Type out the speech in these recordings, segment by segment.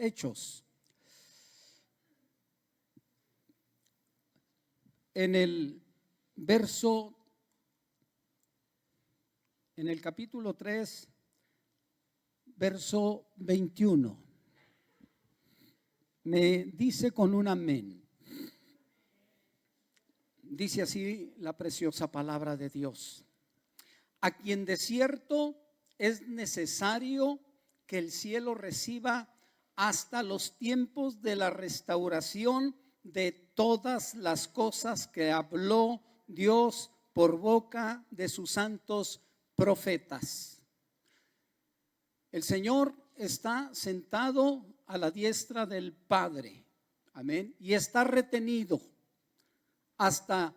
Hechos. En el capítulo 3, verso 21, me dice con un amén. Dice así la preciosa palabra de Dios: a quien de cierto es necesario que el cielo reciba hasta los tiempos de la restauración de todas las cosas que habló Dios por boca de sus santos profetas. El Señor está sentado a la diestra del Padre, amén, y está retenido hasta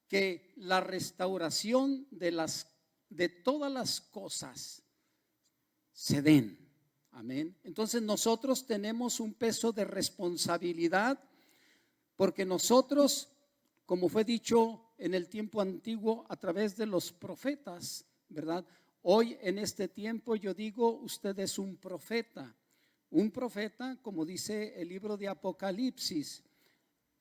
que la restauración de todas las cosas se den, amén. Entonces nosotros tenemos un peso de responsabilidad, porque nosotros, como fue dicho en el tiempo antiguo a través de los profetas, ¿verdad? Hoy en este tiempo yo digo, usted es un profeta. Un profeta, como dice el libro de Apocalipsis,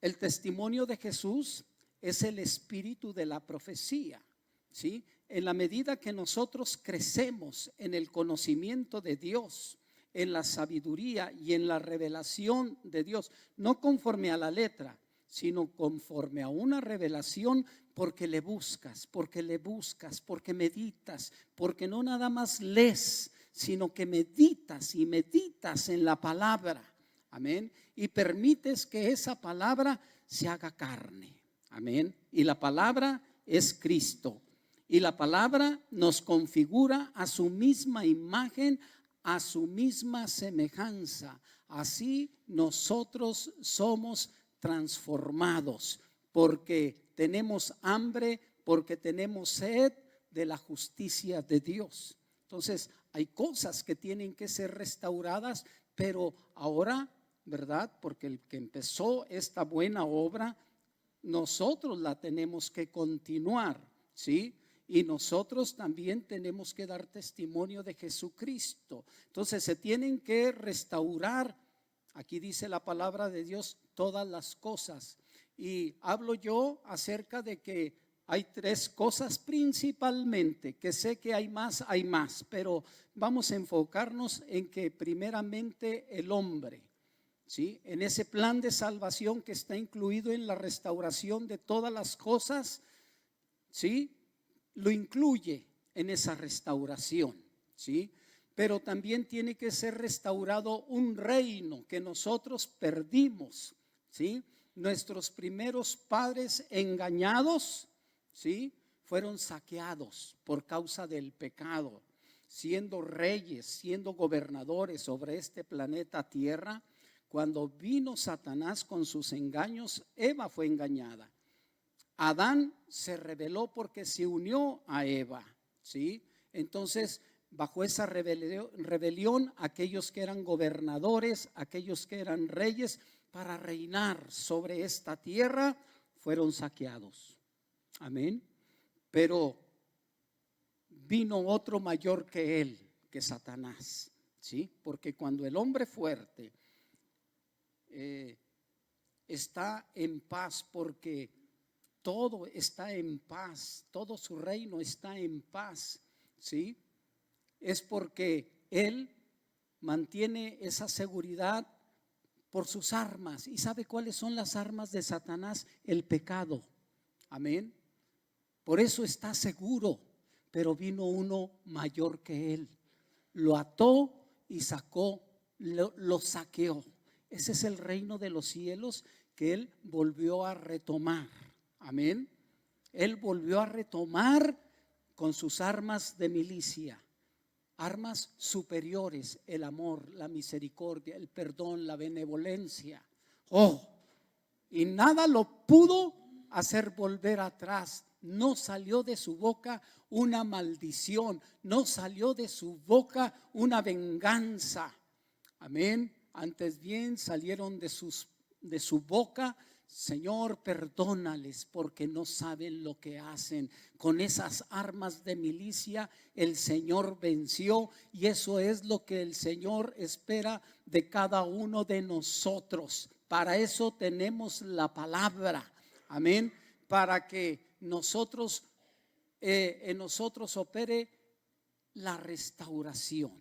el testimonio de Jesús es el espíritu de la profecía, ¿sí? En la medida que nosotros crecemos en el conocimiento de Dios, en la sabiduría y en la revelación de Dios, no conforme a la letra, sino conforme a una revelación, porque le buscas, porque meditas, porque no nada más lees, sino que meditas y meditas en la palabra, amén, y permites que esa palabra se haga carne, amén. Y la palabra es Cristo, y la palabra nos configura a su misma imagen, a su misma semejanza. Así nosotros somos transformados, porque tenemos hambre, porque tenemos sed de la justicia de Dios. Entonces hay cosas que tienen que ser restauradas, pero ahora, ¿verdad? Porque el que empezó esta buena obra, nosotros la tenemos que continuar, ¿sí? Y nosotros también tenemos que dar testimonio de Jesucristo. Entonces se tienen que restaurar, aquí dice la palabra de Dios, todas las cosas. Y hablo yo acerca de que hay tres cosas principalmente, que sé que hay más, pero vamos a enfocarnos en que primeramente el hombre, ¿sí? En ese plan de salvación que está incluido en la restauración de todas las cosas, ¿sí? Lo incluye en esa restauración, ¿sí? Pero también tiene que ser restaurado un reino que nosotros perdimos, ¿sí? Nuestros primeros padres engañados, ¿sí? Fueron saqueados por causa del pecado, siendo reyes, siendo gobernadores sobre este planeta Tierra. Cuando vino Satanás con sus engaños, Eva fue engañada. Adán se rebeló porque se unió a Eva, ¿sí? Entonces, bajo esa rebelión, aquellos que eran gobernadores, aquellos que eran reyes para reinar sobre esta tierra, fueron saqueados. Amén. Pero vino otro mayor que él, que Satanás, ¿sí? Porque cuando el hombre fuerte está en paz, porque todo está en paz, todo su reino está en paz, ¿sí? Es porque él mantiene esa seguridad por sus armas. ¿Y sabe cuáles son las armas de Satanás? El pecado, amén. Por eso está seguro, pero vino uno mayor que él, lo ató y lo saqueó. Ese es el reino de los cielos que él volvió a retomar. Amén. Él volvió a retomar con sus armas de milicia, armas superiores: el amor, la misericordia, el perdón, la benevolencia. Y nada lo pudo hacer volver atrás. No salió de su boca una maldición, no salió de su boca una venganza. Amén. Antes bien salieron de su boca Señor, perdónales porque no saben lo que hacen. Con esas armas de milicia el Señor venció, y eso es lo que el Señor espera de cada uno de nosotros. Para eso tenemos la palabra, amén, para que nosotros en nosotros opere la restauración,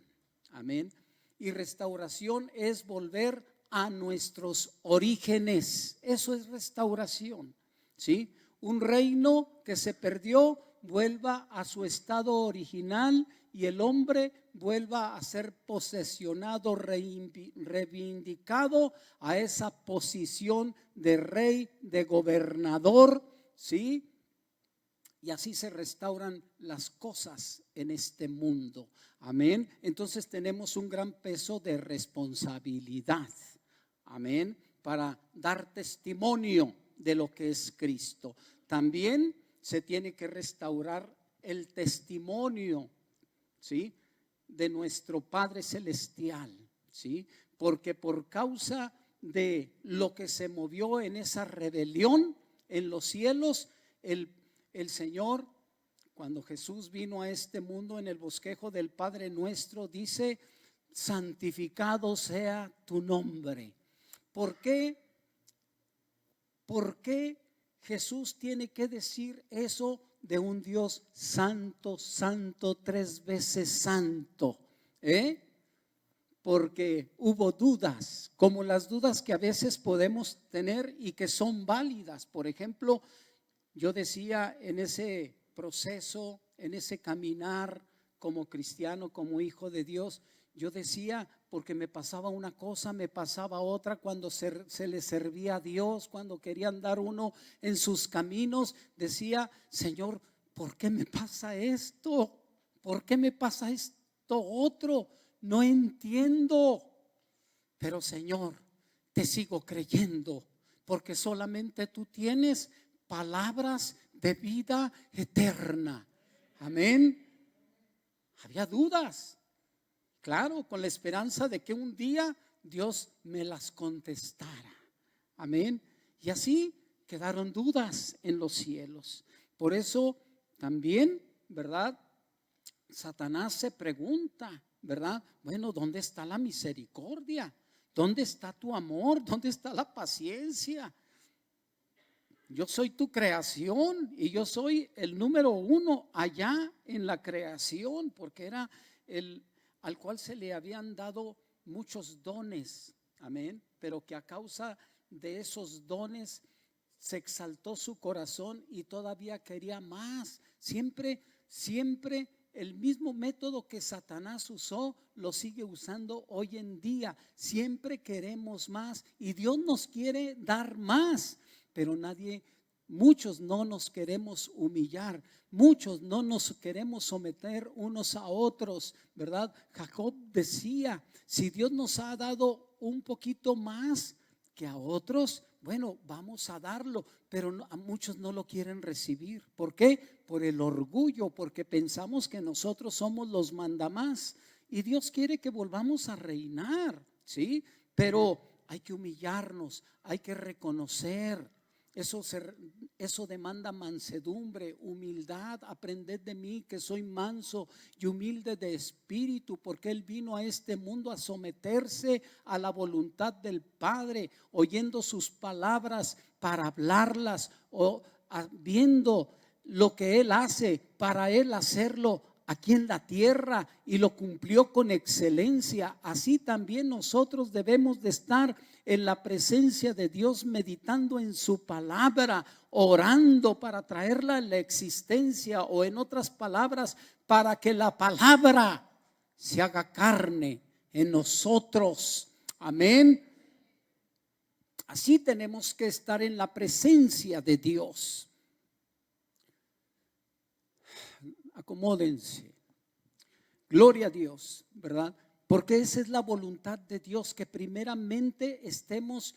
amén. Y restauración es volver a nuestros orígenes. Eso es restauración, ¿sí? Un reino que se perdió vuelva a su estado original y el hombre vuelva a ser posesionado, reivindicado a esa posición de rey, de gobernador, ¿sí? Y así se restauran las cosas en este mundo, amén. Entonces tenemos un gran peso de responsabilidad, amén, para dar testimonio de lo que es Cristo. También se tiene que restaurar el testimonio, ¿sí?, de nuestro Padre Celestial, ¿sí? Porque por causa de lo que se movió en esa rebelión en los cielos, el Señor, cuando Jesús vino a este mundo en el bosquejo del Padre Nuestro, dice: santificado sea tu nombre. ¿Por qué? ¿Por qué Jesús tiene que decir eso de un Dios santo, santo, 3 veces santo? Porque hubo dudas, como las dudas que a veces podemos tener y que son válidas. Por ejemplo, yo decía en ese proceso, en ese caminar como cristiano, como hijo de Dios, yo decía, porque me pasaba una cosa, me pasaba otra, cuando se le servía a Dios, cuando quería andar uno en sus caminos, decía: Señor, ¿por qué me pasa esto? ¿Por qué me pasa esto otro? No entiendo. Pero Señor, te sigo creyendo, porque solamente tú tienes palabras de vida eterna, amén. Había dudas, claro, con la esperanza de que un día Dios me las contestara, amén. Y así quedaron dudas en los cielos. Por eso también, ¿verdad?, Satanás se pregunta, ¿verdad? Bueno, ¿dónde está la misericordia? ¿Dónde está tu amor? ¿Dónde está la paciencia? Yo soy tu creación y yo soy el número 1 allá en la creación, porque era el al cual se le habían dado muchos dones, amén, pero que a causa de esos dones se exaltó su corazón y todavía quería más. Siempre el mismo método que Satanás usó lo sigue usando hoy en día. Siempre queremos más y Dios nos quiere dar más, pero muchos no nos queremos humillar, muchos no nos queremos someter unos a otros, ¿verdad? Jacob decía: si Dios nos ha dado un poquito más que a otros, bueno, vamos a darlo, pero a muchos no lo quieren recibir. ¿Por qué? Por el orgullo, porque pensamos que nosotros somos los mandamás y Dios quiere que volvamos a reinar, ¿sí? Pero hay que humillarnos, hay que reconocer. Eso demanda mansedumbre, humildad. Aprended de mí, que soy manso y humilde de espíritu, porque Él vino a este mundo a someterse a la voluntad del Padre, oyendo sus palabras para hablarlas, o viendo lo que Él hace para Él hacerlo aquí en la tierra, y lo cumplió con excelencia. Así también nosotros debemos de estar en la presencia de Dios, meditando en su palabra, orando para traerla a la existencia, o en otras palabras, para que la palabra se haga carne en nosotros, amén. Así tenemos que estar en la presencia de Dios. Acomódense. Gloria a Dios, ¿verdad? Porque esa es la voluntad de Dios, que primeramente estemos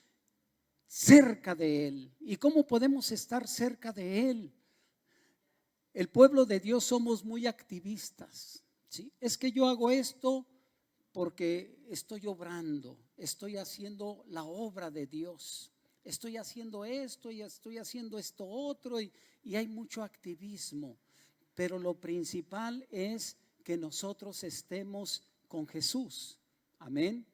cerca de Él. ¿Y cómo podemos estar cerca de Él? El pueblo de Dios somos muy activistas, ¿sí? Es que yo hago esto porque estoy obrando, estoy haciendo la obra de Dios. estoy haciendo esto y estoy haciendo esto otro y hay mucho activismo. Pero lo principal es que nosotros estemos con Jesús. Amén.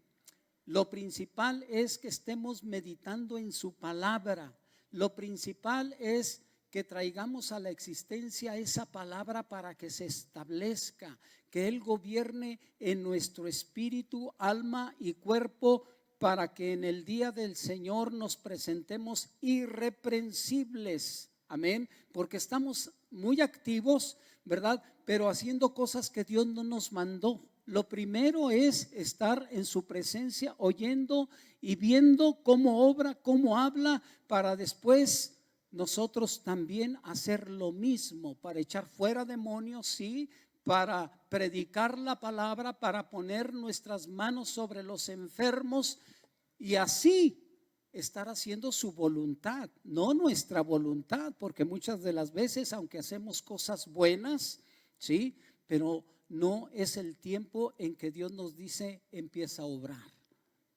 Lo principal es que estemos meditando en su palabra. Lo principal es que traigamos a la existencia esa palabra para que se establezca, que Él gobierne en nuestro espíritu, alma y cuerpo, para que en el día del Señor nos presentemos irreprensibles. Amén. Porque estamos muy activos, ¿verdad? Pero haciendo cosas que Dios no nos mandó. Lo primero es estar en su presencia, oyendo y viendo cómo obra, cómo habla, para después nosotros también hacer lo mismo, para echar fuera demonios, sí, para predicar la palabra, para poner nuestras manos sobre los enfermos y así estar haciendo su voluntad, no nuestra voluntad, porque muchas de las veces, aunque hacemos cosas buenas, sí, pero no es el tiempo en que Dios nos dice empieza a obrar.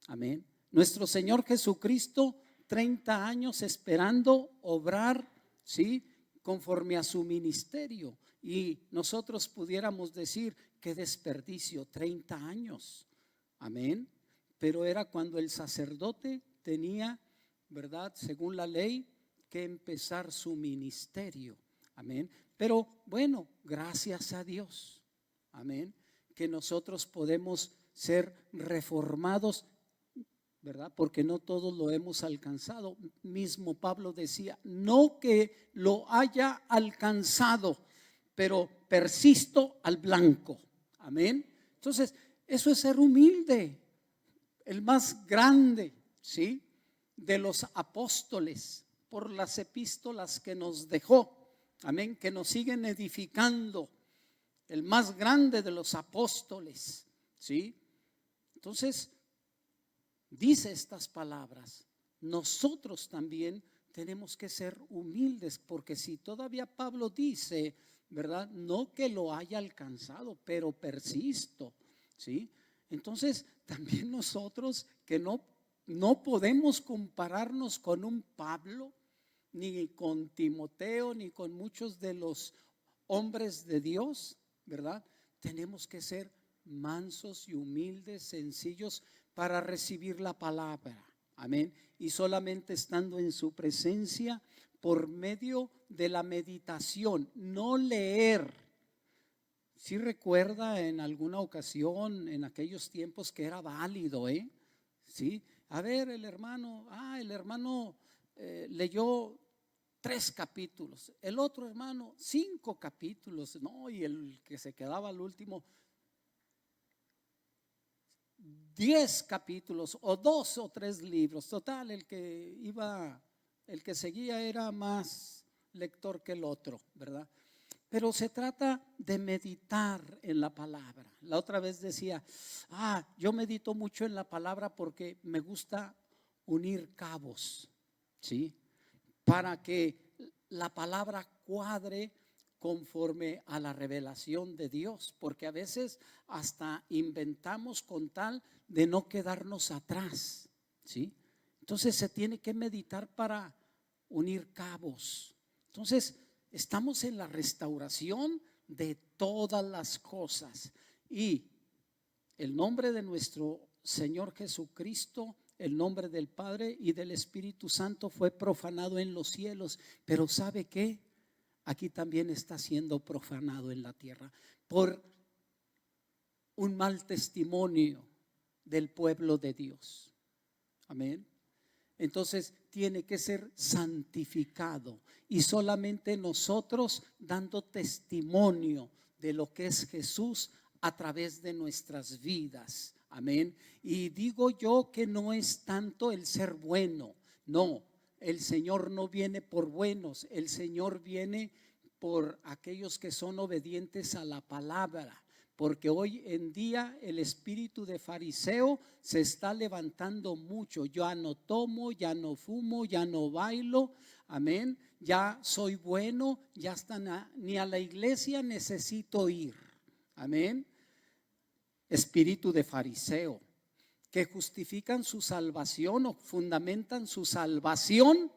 Amén. Nuestro Señor Jesucristo, 30 años esperando obrar, sí, conforme a su ministerio. Y nosotros pudiéramos decir qué desperdicio, 30 años. Amén. Pero era cuando el sacerdote tenía, ¿verdad? Según la ley, que empezar su ministerio. Amén. Pero bueno, gracias a Dios. Amén, que nosotros podemos ser reformados, ¿verdad? Porque no todos lo hemos alcanzado. Mismo Pablo decía, no que lo haya alcanzado, pero persisto al blanco. Amén. Entonces, eso es ser humilde. El más grande, ¿sí?, de los apóstoles, por las epístolas que nos dejó. Amén, que nos siguen edificando. El más grande de los apóstoles, ¿sí? Entonces, dice estas palabras. Nosotros también tenemos que ser humildes, porque si todavía Pablo dice, ¿verdad? No que lo haya alcanzado, pero persisto, ¿sí? Entonces, también nosotros que no podemos compararnos con un Pablo, ni con Timoteo, ni con muchos de los hombres de Dios, ¿verdad? Tenemos que ser mansos y humildes, sencillos para recibir la palabra. Amén. Y solamente estando en su presencia por medio de la meditación, no leer. Si recuerda en alguna ocasión, en aquellos tiempos, que era válido, ¿sí? A ver, el hermano leyó 3 capítulos, el otro hermano 5 capítulos, no, y el que se quedaba al último 10 capítulos o 2 o 3 libros. Total, el que seguía era más lector que el otro, ¿verdad? Pero se trata de meditar en la palabra. La otra vez decía, yo medito mucho en la palabra porque me gusta unir cabos, ¿sí? Para que la palabra cuadre conforme a la revelación de Dios, porque a veces hasta inventamos con tal de no quedarnos atrás, ¿sí? Entonces se tiene que meditar para unir cabos. Entonces estamos en la restauración de todas las cosas y el nombre de nuestro Señor Jesucristo, el nombre del Padre y del Espíritu Santo fue profanado en los cielos, pero ¿sabe qué? Aquí también está siendo profanado en la tierra por un mal testimonio del pueblo de Dios. Amén. Entonces tiene que ser santificado y solamente nosotros dando testimonio de lo que es Jesús a través de nuestras vidas. Amén. Y digo yo que no es tanto el ser bueno, no. El Señor no viene por buenos, el Señor viene por aquellos que son obedientes a la palabra. Porque hoy en día el espíritu de fariseo se está levantando mucho. Ya no tomo, ya no fumo, ya no bailo, amén. Ya soy bueno, ya ni a la iglesia necesito ir, amén. Espíritu de fariseo. que justifican su salvación o fundamentan su salvación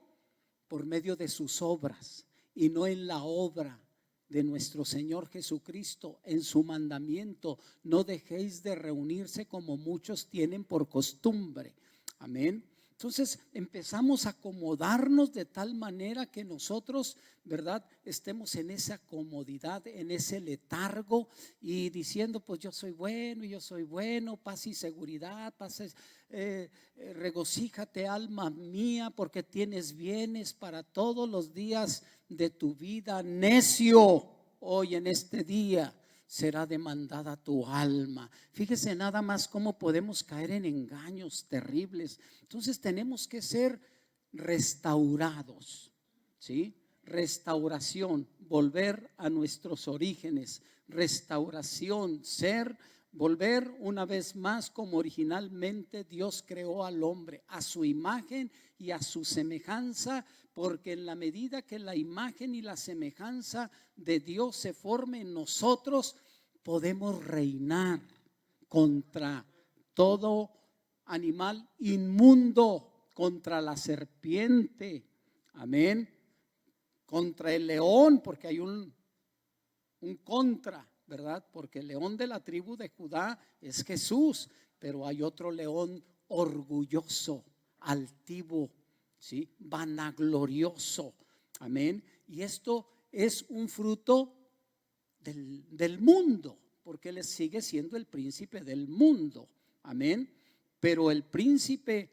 por medio de sus obras y no en la obra de nuestro Señor Jesucristo, en su mandamiento: no dejéis de reunirse como muchos tienen por costumbre. Amén. Entonces empezamos a acomodarnos de tal manera que nosotros, ¿verdad?, estemos en esa comodidad, en ese letargo y diciendo: pues yo soy bueno, paz y seguridad, regocíjate alma mía, porque tienes bienes para todos los días de tu vida. Necio, hoy en este día será demandada tu alma. Fíjese nada más cómo podemos caer en engaños terribles. Entonces tenemos que ser restaurados, ¿sí? Restauración, volver a nuestros orígenes. Restauración, volver una vez más como originalmente Dios creó al hombre, a su imagen y a su semejanza, porque en la medida que la imagen y la semejanza de Dios se forme en nosotros, podemos reinar contra todo animal inmundo, contra la serpiente, amén, contra el león, porque hay un contra, ¿verdad? Porque el león de la tribu de Judá es Jesús, pero hay otro león orgulloso, altivo, ¿sí?, vanaglorioso, amén. Y esto es un fruto del mundo, porque él sigue siendo el príncipe del mundo, amén. Pero el príncipe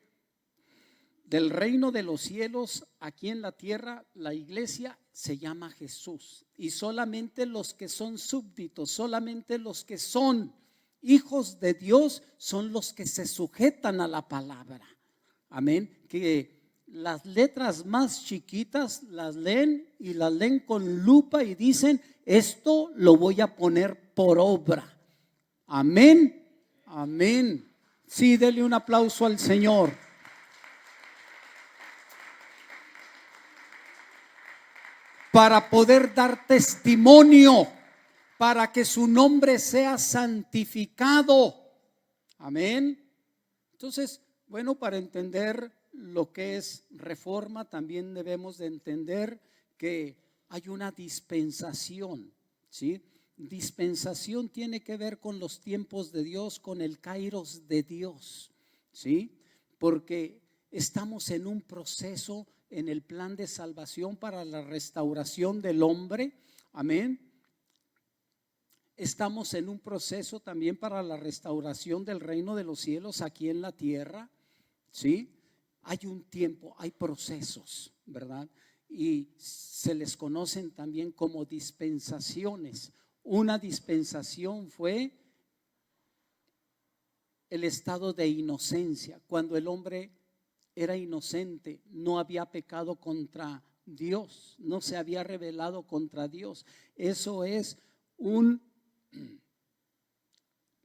del reino de los cielos aquí en la tierra, la iglesia, se llama Jesús. Y solamente los que son súbditos, solamente los que son hijos de Dios, son los que se sujetan a la palabra, amén. Que las letras más chiquitas las leen y las leen con lupa y dicen: esto lo voy a poner por obra. Amén, amén. Sí, dele un aplauso al Señor. Para poder dar testimonio, para que su nombre sea santificado. Amén. Entonces, bueno, para entender lo que es reforma, también debemos de entender que hay una dispensación, ¿sí? Dispensación tiene que ver con los tiempos de Dios, con el kairos de Dios, ¿sí? Porque estamos en un proceso en el plan de salvación para la restauración del hombre, amén. Estamos en un proceso también para la restauración del reino de los cielos aquí en la tierra, ¿sí? Hay un tiempo, hay procesos, ¿verdad? Y se les conocen también como dispensaciones. Una dispensación fue el estado de inocencia, cuando el hombre era inocente, no había pecado contra Dios, no se había rebelado contra Dios. Eso es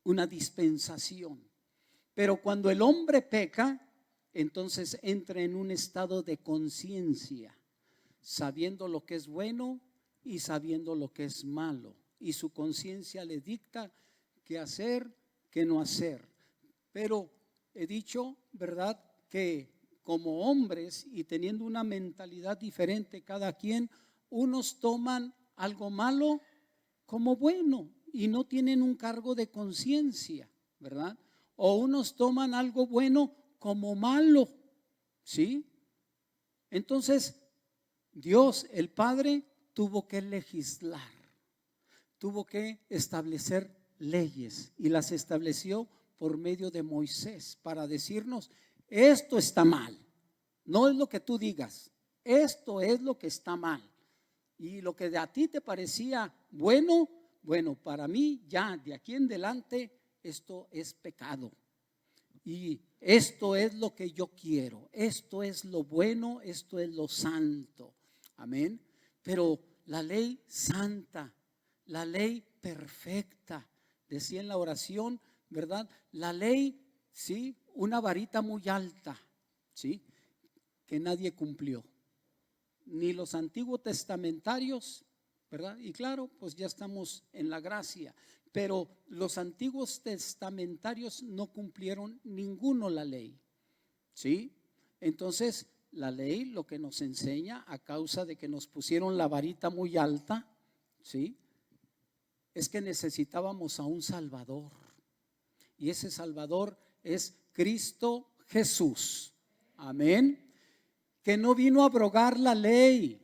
una dispensación. Pero cuando el hombre peca, entonces entra en un estado de conciencia, sabiendo lo que es bueno y sabiendo lo que es malo, y su conciencia le dicta qué hacer, qué no hacer. Pero he dicho, ¿verdad?, que como hombres y teniendo una mentalidad diferente cada quien, unos toman algo malo como bueno y no tienen un cargo de conciencia, ¿verdad? O unos toman algo bueno como malo, ¿sí? Entonces, Dios, el Padre, tuvo que legislar, tuvo que establecer leyes y las estableció por medio de Moisés para decirnos: esto está mal, no es lo que tú digas, esto es lo que está mal. Y lo que de a ti te parecía bueno, para mí ya de aquí en adelante esto es pecado. Y esto es lo que yo quiero, esto es lo bueno, esto es lo santo. Amén. Pero la ley santa, la ley perfecta, decía en la oración, ¿verdad? La ley, sí, una varita muy alta, sí, que nadie cumplió, ni los antiguos testamentarios, ¿verdad? Y claro, pues ya estamos en la gracia, pero los antiguos testamentarios no cumplieron ninguno la ley, ¿sí? Entonces, la ley lo que nos enseña, a causa de que nos pusieron la varita muy alta, ¿sí?, es que necesitábamos a un Salvador. Y ese Salvador es Cristo Jesús. Amén. Que no vino a abrogar la ley.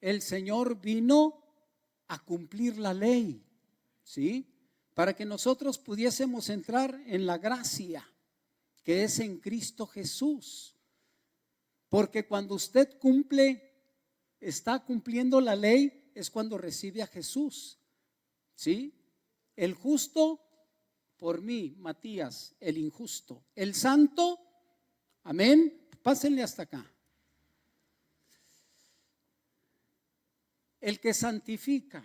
El Señor vino a cumplir la ley, ¿sí? Para que nosotros pudiésemos entrar en la gracia que es en Cristo Jesús. Porque cuando usted está cumpliendo la ley, es cuando recibe a Jesús, ¿sí? El justo por mí, Matías, el injusto. El santo, amén, pásenle hasta acá. El que santifica,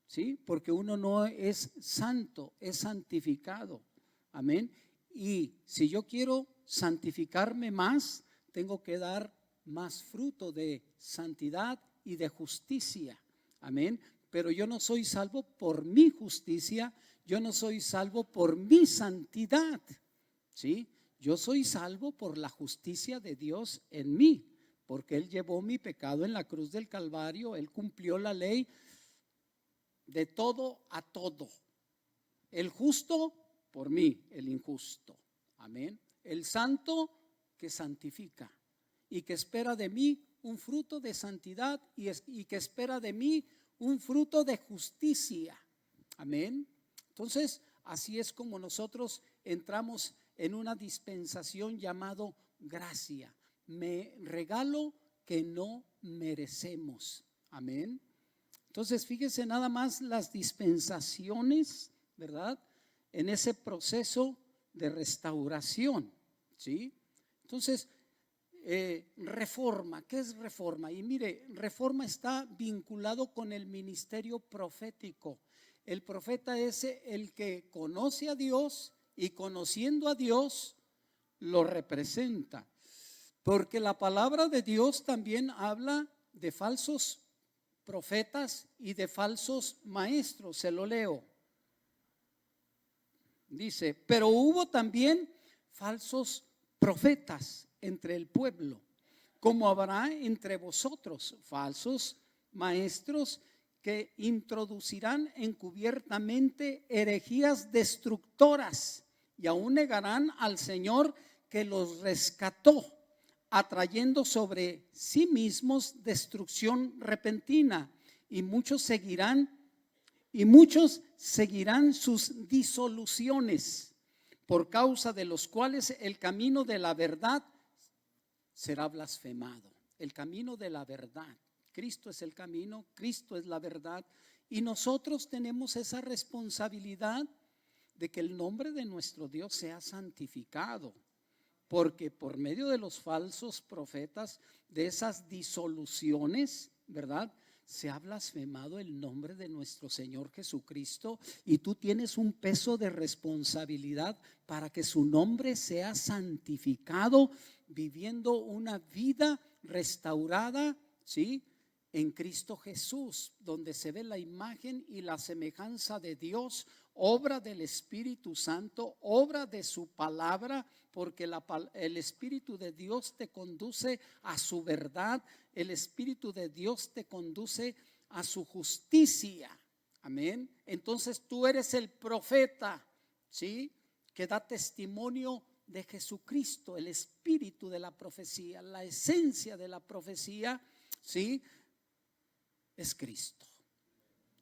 ¿sí? Porque uno no es santo, es santificado, amén. Y si yo quiero santificarme más, tengo que dar más fruto de santidad y de justicia, amén. Pero yo no soy salvo por mi justicia, yo no soy salvo por mi santidad, ¿sí? Yo soy salvo por la justicia de Dios en mí, porque Él llevó mi pecado en la cruz del Calvario, Él cumplió la ley de todo a todo. El justo por mí, el injusto, amén. El santo que santifica y que espera de mí un fruto de santidad y que espera de mí un fruto de justicia, amén. Entonces, así es como nosotros entramos en una dispensación llamado gracia. Me regalo que no merecemos, amén. Entonces, fíjese nada más las dispensaciones, ¿verdad? En ese proceso de restauración, ¿sí? Entonces, reforma, ¿qué es reforma? Y mire, reforma está vinculado con el ministerio profético. El profeta es el que conoce a Dios y conociendo a Dios lo representa. Porque la palabra de Dios también habla de falsos profetas y de falsos maestros. Se lo leo. Dice, pero hubo también falsos profetas entre el pueblo, como habrá entre vosotros falsos maestros que introducirán encubiertamente herejías destructoras y aún negarán al Señor que los rescató, atrayendo sobre sí mismos destrucción repentina, y muchos seguirán sus disoluciones, por causa de los cuales el camino de la verdad será blasfemado. El camino de la verdad. Cristo es el camino, Cristo es la verdad, y nosotros tenemos esa responsabilidad de que el nombre de nuestro Dios sea santificado, porque por medio de los falsos profetas, de esas disoluciones, ¿verdad?, se ha blasfemado el nombre de nuestro Señor Jesucristo, y tú tienes un peso de responsabilidad para que su nombre sea santificado, viviendo una vida restaurada, ¿sí?, en Cristo Jesús, donde se ve la imagen y la semejanza de Dios, obra del Espíritu Santo, obra de su palabra, porque el Espíritu de Dios te conduce a su verdad, el Espíritu de Dios te conduce a su justicia, amén. Entonces tú eres el profeta, ¿sí?, que da testimonio de Jesucristo, el espíritu de la profecía, la esencia de la profecía, ¿sí?, es Cristo.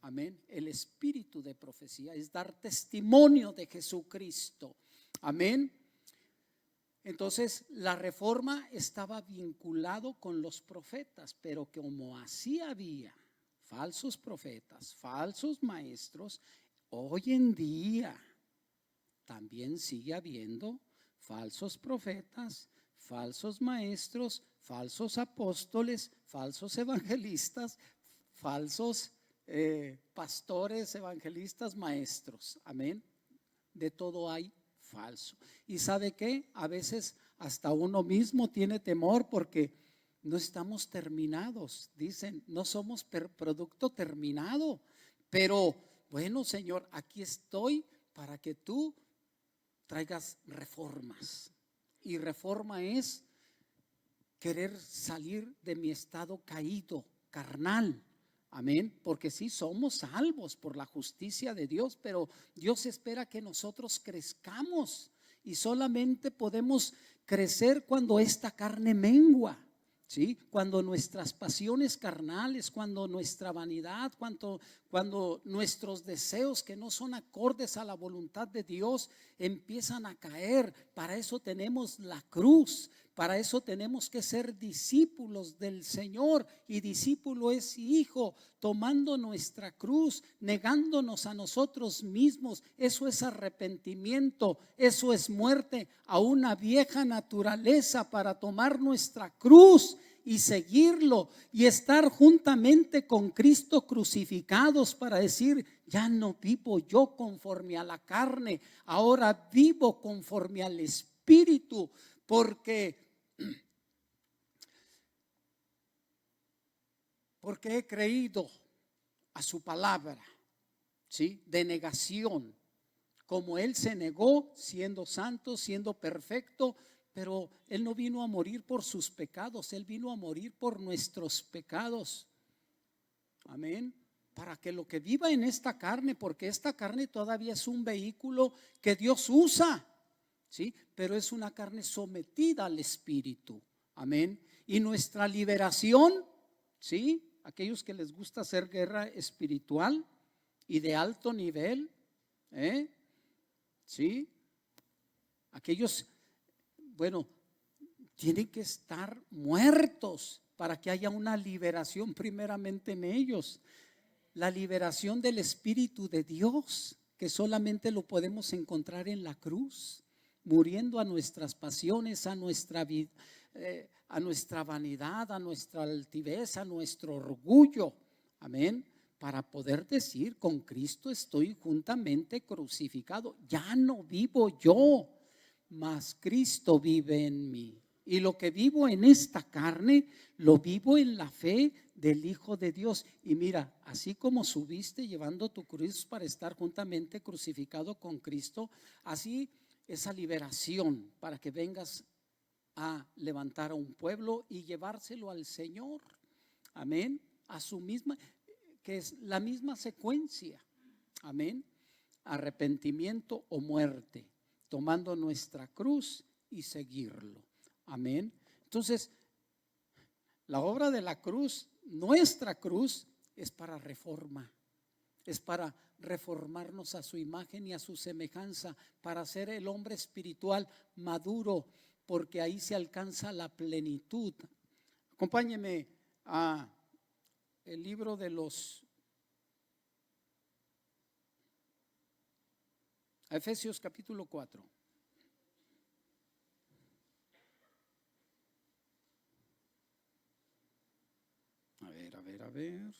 Amén. El espíritu de profecía es dar testimonio de Jesucristo. Amén. Entonces, la reforma estaba vinculado con los profetas, pero como así había falsos profetas, falsos maestros, hoy en día también sigue habiendo falsos profetas, falsos maestros, falsos apóstoles, falsos evangelistas, falsos pastores, evangelistas, maestros. Amén. De todo hay falso. ¿Y sabe qué? A veces hasta uno mismo tiene temor porque no estamos terminados. Dicen, no somos producto terminado, pero bueno, Señor, aquí estoy para que tú traigas reformas. Y reforma es querer salir de mi estado caído, carnal. Amén, porque sí somos salvos por la justicia de Dios, pero Dios espera que nosotros crezcamos y solamente podemos crecer cuando esta carne mengua. ¿Sí? Cuando nuestras pasiones carnales, cuando nuestra vanidad, cuando nuestros deseos que no son acordes a la voluntad de Dios empiezan a caer, para eso tenemos la cruz, para eso tenemos que ser discípulos del Señor, y discípulo es hijo, tomando nuestra cruz, negándonos a nosotros mismos. Eso es arrepentimiento, eso es muerte a una vieja naturaleza para tomar nuestra cruz y seguirlo y estar juntamente con Cristo crucificados para decir: ya no vivo yo conforme a la carne, ahora vivo conforme al Espíritu, porque he creído a su palabra, ¿sí? De negación, como Él se negó siendo santo, siendo perfecto. Pero Él no vino a morir por sus pecados, Él vino a morir por nuestros pecados. Amén. Para que lo que viva en esta carne, porque esta carne todavía es un vehículo que Dios usa, ¿sí? Pero es una carne sometida al Espíritu. Amén. Y nuestra liberación, ¿sí? Aquellos que les gusta hacer guerra espiritual y de alto nivel, ¿sí? Aquellos, bueno, tienen que estar muertos para que haya una liberación primeramente en ellos. La liberación del Espíritu de Dios, que solamente lo podemos encontrar en la cruz, muriendo a nuestras pasiones, a nuestra vida, a nuestra vanidad, a nuestra altivez, a nuestro orgullo. Amén. Para poder decir: con Cristo estoy juntamente crucificado. Ya no vivo yo, mas Cristo vive en mí. Y lo que vivo en esta carne, lo vivo en la fe del Hijo de Dios. Y mira, así como subiste llevando tu cruz para estar juntamente crucificado con Cristo, así esa liberación para que vengas a levantar a un pueblo y llevárselo al Señor. Amén. A su misma, que es la misma secuencia. Amén. Arrepentimiento o muerte, tomando nuestra cruz y seguirlo. Amén. Entonces, la obra de la cruz, nuestra cruz, es para reforma, es para reformarnos a su imagen y a su semejanza, para ser el hombre espiritual maduro, porque ahí se alcanza la plenitud. Acompáñeme a el libro de Efesios capítulo 4. A ver.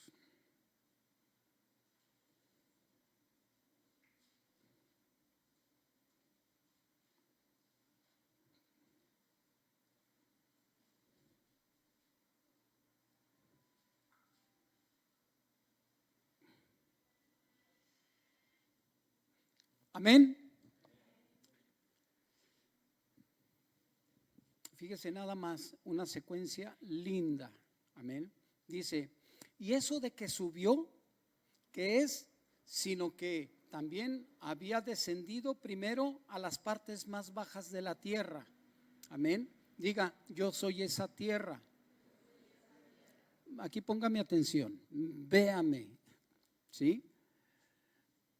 Amén. Fíjese nada más, una secuencia linda. Amén. Dice: y eso de que subió, que es, sino que también había descendido primero a las partes más bajas de la tierra. Amén. Diga: yo soy esa tierra. Aquí póngame atención, véame, ¿sí?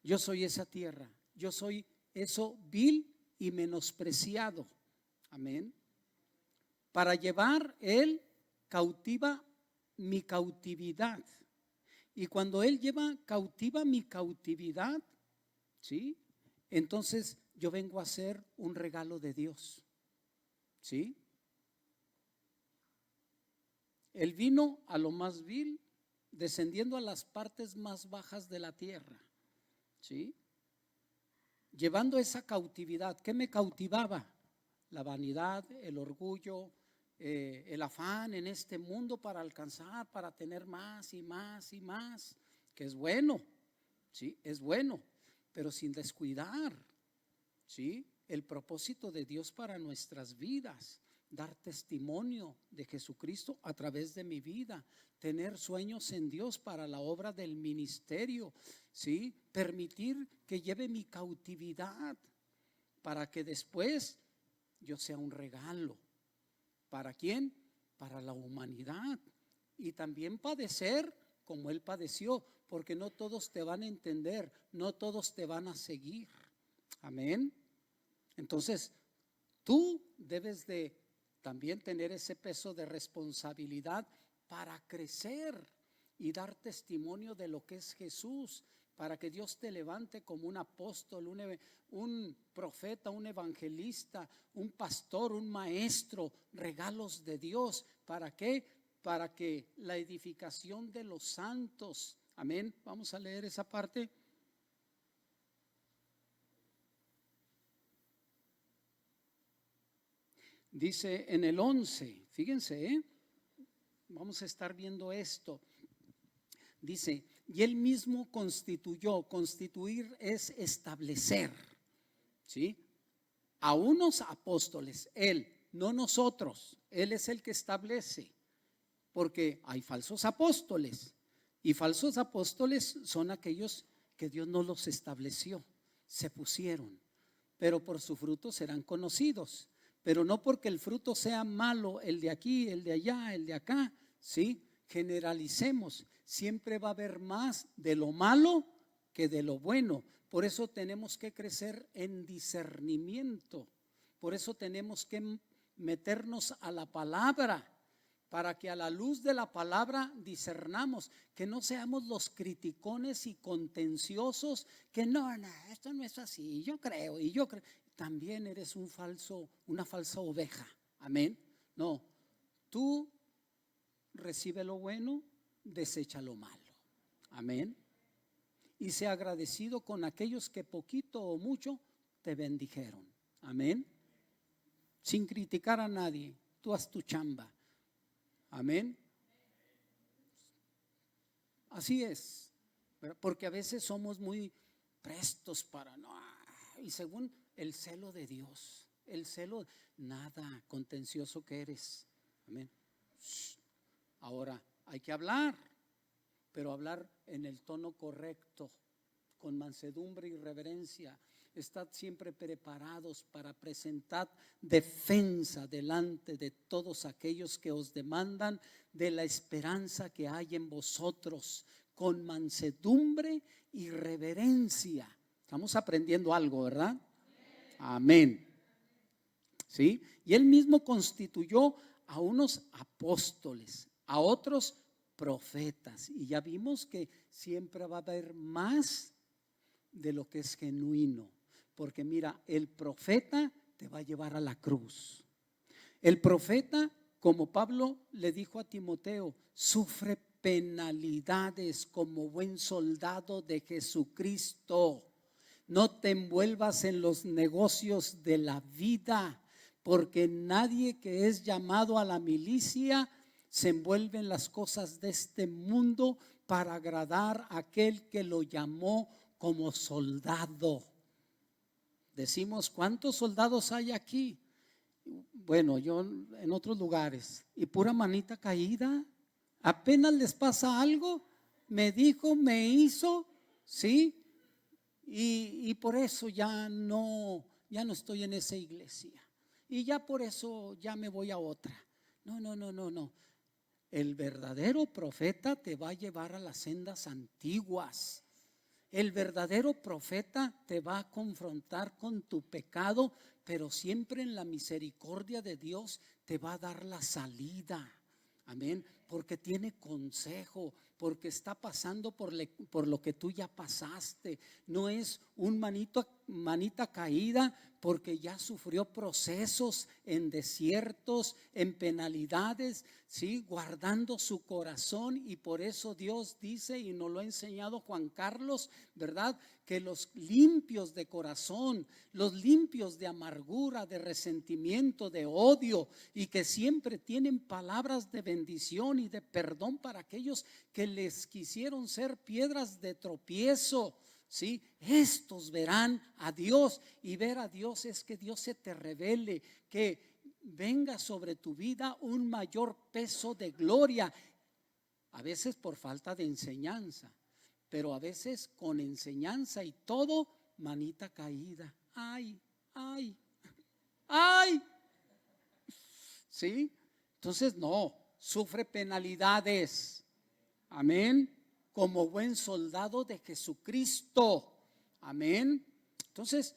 Yo soy esa tierra, yo soy eso vil y menospreciado. Amén. Para llevar Él cautiva mi cautividad. Y cuando Él lleva cautiva mi cautividad, ¿sí? Entonces yo vengo a ser un regalo de Dios, ¿sí? Él vino a lo más vil, descendiendo a las partes más bajas de la tierra, ¿sí? Llevando esa cautividad. ¿Qué me cautivaba? La vanidad, el orgullo, el afán en este mundo para alcanzar, para tener más y más y más, que es bueno, ¿sí? Es bueno, pero sin descuidar, ¿sí? El propósito de Dios para nuestras vidas, dar testimonio de Jesucristo a través de mi vida, tener sueños en Dios para la obra del ministerio, ¿sí? Permitir que lleve mi cautividad para que después yo sea un regalo. ¿Para quién? Para la humanidad. Y también padecer como Él padeció, porque no todos te van a entender, no todos te van a seguir. Amén. Entonces, tú debes de también tener ese peso de responsabilidad para crecer y dar testimonio de lo que es Jesús, para que Dios te levante como un apóstol, un profeta, un evangelista, un pastor, un maestro, regalos de Dios. ¿Para qué? Para que la edificación de los santos, amén. Vamos a leer esa parte. Dice en el 11, fíjense, vamos a estar viendo esto. Dice, y Él mismo constituyó, constituir es establecer, ¿sí? A unos apóstoles, Él, no nosotros, Él es el que establece, porque hay falsos apóstoles, y falsos apóstoles son aquellos que Dios no los estableció, se pusieron, pero por su fruto serán conocidos. Pero no porque el fruto sea malo, el de aquí, el de allá, el de acá, ¿sí? Generalicemos, siempre va a haber más de lo malo que de lo bueno. Por eso tenemos que crecer en discernimiento, por eso tenemos que meternos a la palabra, para que a la luz de la palabra discernamos, que no seamos los criticones y contenciosos, que no, esto no es así, yo creo, y yo creo. También eres una falsa oveja, amén. No, tú recibe lo bueno, desecha lo malo, amén. Y sea agradecido con aquellos que poquito o mucho te bendijeron, amén. Sin criticar a nadie, tú haz tu chamba, amén. Así es, porque a veces somos muy prestos para no, y según el celo de Dios, el celo, nada contencioso que eres, amén. Ahora hay que hablar, pero hablar en el tono correcto, con mansedumbre y reverencia. Estad siempre preparados para presentar defensa delante de todos aquellos que os demandan de la esperanza que hay en vosotros, con mansedumbre y reverencia. Estamos aprendiendo algo, ¿verdad? Amén. ¿Sí? Y Él mismo constituyó a unos apóstoles, a otros profetas. Y ya vimos que siempre va a haber más de lo que es genuino. Porque mira, el profeta te va a llevar a la cruz. El profeta, como Pablo le dijo a Timoteo, sufre penalidades como buen soldado de Jesucristo. No te envuelvas en los negocios de la vida, porque nadie que es llamado a la milicia se envuelve en las cosas de este mundo para agradar a aquel que lo llamó como soldado. Decimos, ¿cuántos soldados hay aquí? Bueno, yo en otros lugares, y pura manita caída, apenas les pasa algo, me dijo, me hizo, ¿sí? Y por eso ya no estoy en esa iglesia. Y ya por eso ya me voy a otra. No. El verdadero profeta te va a llevar a las sendas antiguas. El verdadero profeta te va a confrontar con tu pecado, pero siempre en la misericordia de Dios te va a dar la salida. Amén. Porque tiene consejo, porque está pasando por lo que tú ya pasaste. No es un manita caída, porque ya sufrió procesos en desiertos, en penalidades, ¿sí? Guardando su corazón. Y por eso Dios dice, y nos lo ha enseñado Juan Carlos, ¿verdad? Que los limpios de corazón, los limpios de amargura, de resentimiento, de odio, y que siempre tienen palabras de bendición y de perdón para aquellos que les quisieron ser piedras de tropiezo, ¿sí? Estos verán a Dios, y ver a Dios es que Dios se te revele, que venga sobre tu vida un mayor peso de gloria, a veces por falta de enseñanza, pero a veces con enseñanza y todo, manita caída. Ay, ay, ay. ¿Sí? Entonces no, sufre penalidades. Amén. Como buen soldado de Jesucristo. Amén. Entonces,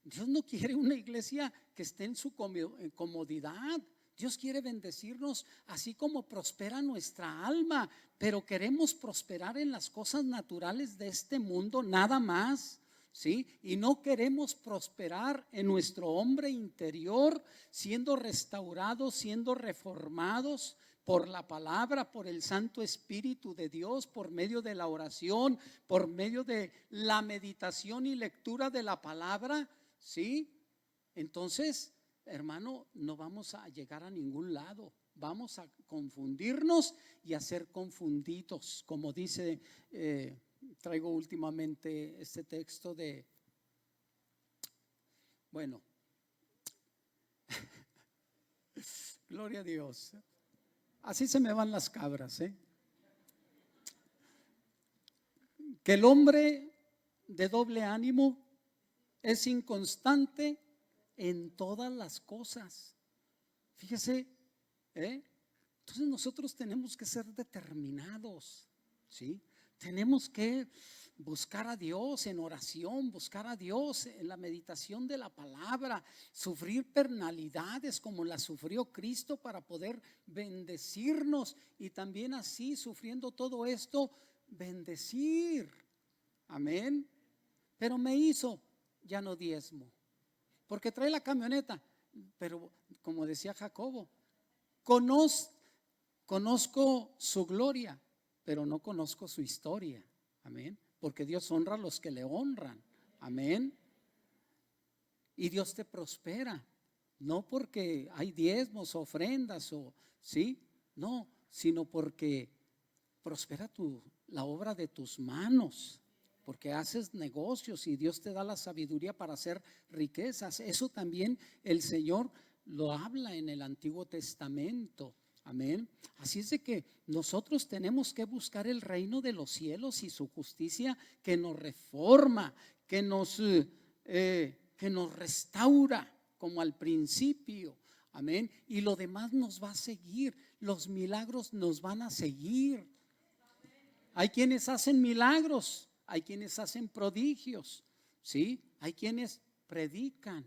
Dios no quiere una iglesia que esté en su comodidad. Dios quiere bendecirnos así como prospera nuestra alma, pero queremos prosperar en las cosas naturales de este mundo nada más, ¿sí? Y no queremos prosperar en nuestro hombre interior, siendo restaurados, siendo reformados por la palabra, por el Santo Espíritu de Dios, por medio de la oración, por medio de la meditación y lectura de la palabra, ¿sí? Entonces, hermano, no vamos a llegar a ningún lado. Vamos a confundirnos y a ser confundidos. Como dice, traigo últimamente este texto de, bueno, gloria a Dios. Así se me van las cabras, que el hombre de doble ánimo es inconstante en todas las cosas. Fíjese, entonces nosotros tenemos que ser determinados, ¿sí? Tenemos que buscar a Dios en oración, buscar a Dios en la meditación de la palabra, sufrir penalidades como las sufrió Cristo para poder bendecirnos, y también así, sufriendo todo esto, bendecir. Amén. Pero me hizo, ya no diezmo, porque trae la camioneta. Pero como decía Jacobo, conozco su gloria, pero no conozco su historia. Amén. Porque Dios honra a los que le honran. Amén. Y Dios te prospera, no porque hay diezmos, ofrendas o sí, no, sino porque prospera la obra de tus manos, porque haces negocios y Dios te da la sabiduría para hacer riquezas. Eso también el Señor lo habla en el Antiguo Testamento. Amén. Así es de que nosotros tenemos que buscar el reino de los cielos y su justicia, que nos reforma, que nos restaura como al principio. Amén. Y lo demás nos va a seguir. Los milagros nos van a seguir. Hay quienes hacen milagros, hay quienes hacen prodigios, ¿sí? Hay quienes predican,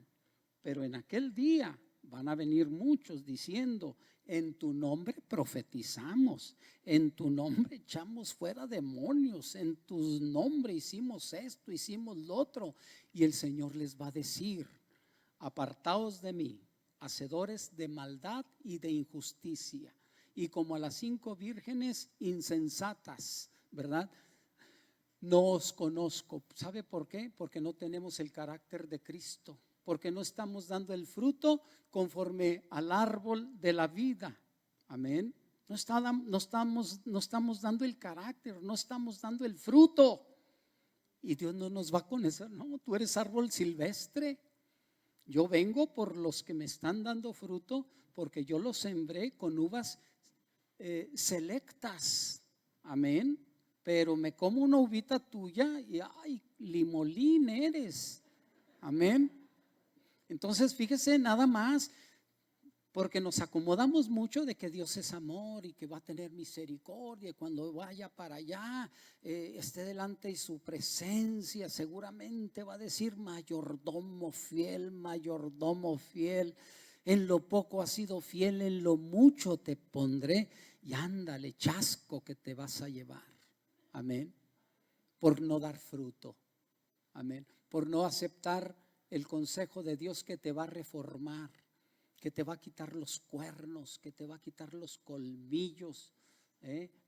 pero en aquel día van a venir muchos diciendo: en tu nombre profetizamos, en tu nombre echamos fuera demonios, en tu nombre hicimos esto, hicimos lo otro. Y el Señor les va a decir: apartaos de mí, hacedores de maldad y de injusticia. Y como a las 5 vírgenes insensatas, ¿verdad? No os conozco. ¿Sabe por qué? Porque no tenemos el carácter de Cristo, porque no estamos dando el fruto conforme al árbol de la vida. Amén. No estamos dando el carácter, no estamos dando el fruto. Y Dios no nos va a conocer. No, tú eres árbol silvestre. Yo vengo por los que me están dando fruto, porque yo los sembré con uvas selectas. Amén. Pero me como una uvita tuya y ay, limolín eres. Amén. Entonces fíjese nada más, porque nos acomodamos mucho de que Dios es amor y que va a tener misericordia, y cuando vaya para allá, esté delante de su presencia, seguramente va a decir: mayordomo fiel, en lo poco has sido fiel, en lo mucho te pondré, y ándale, chasco que te vas a llevar. Amén. Por no dar fruto. Amén. Por no aceptar el consejo de Dios, que te va a reformar, que te va a quitar los cuernos, que te va a quitar los colmillos,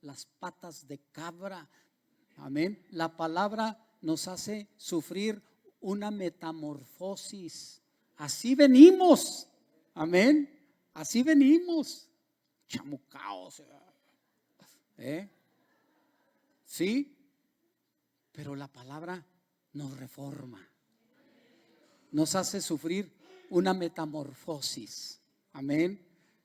las patas de cabra. Amén. La palabra nos hace sufrir una metamorfosis. Así venimos. Amén. Así venimos. Chamucaos. ¿Sí? pero la palabra nos reforma, nos hace sufrir una metamorfosis. Amén.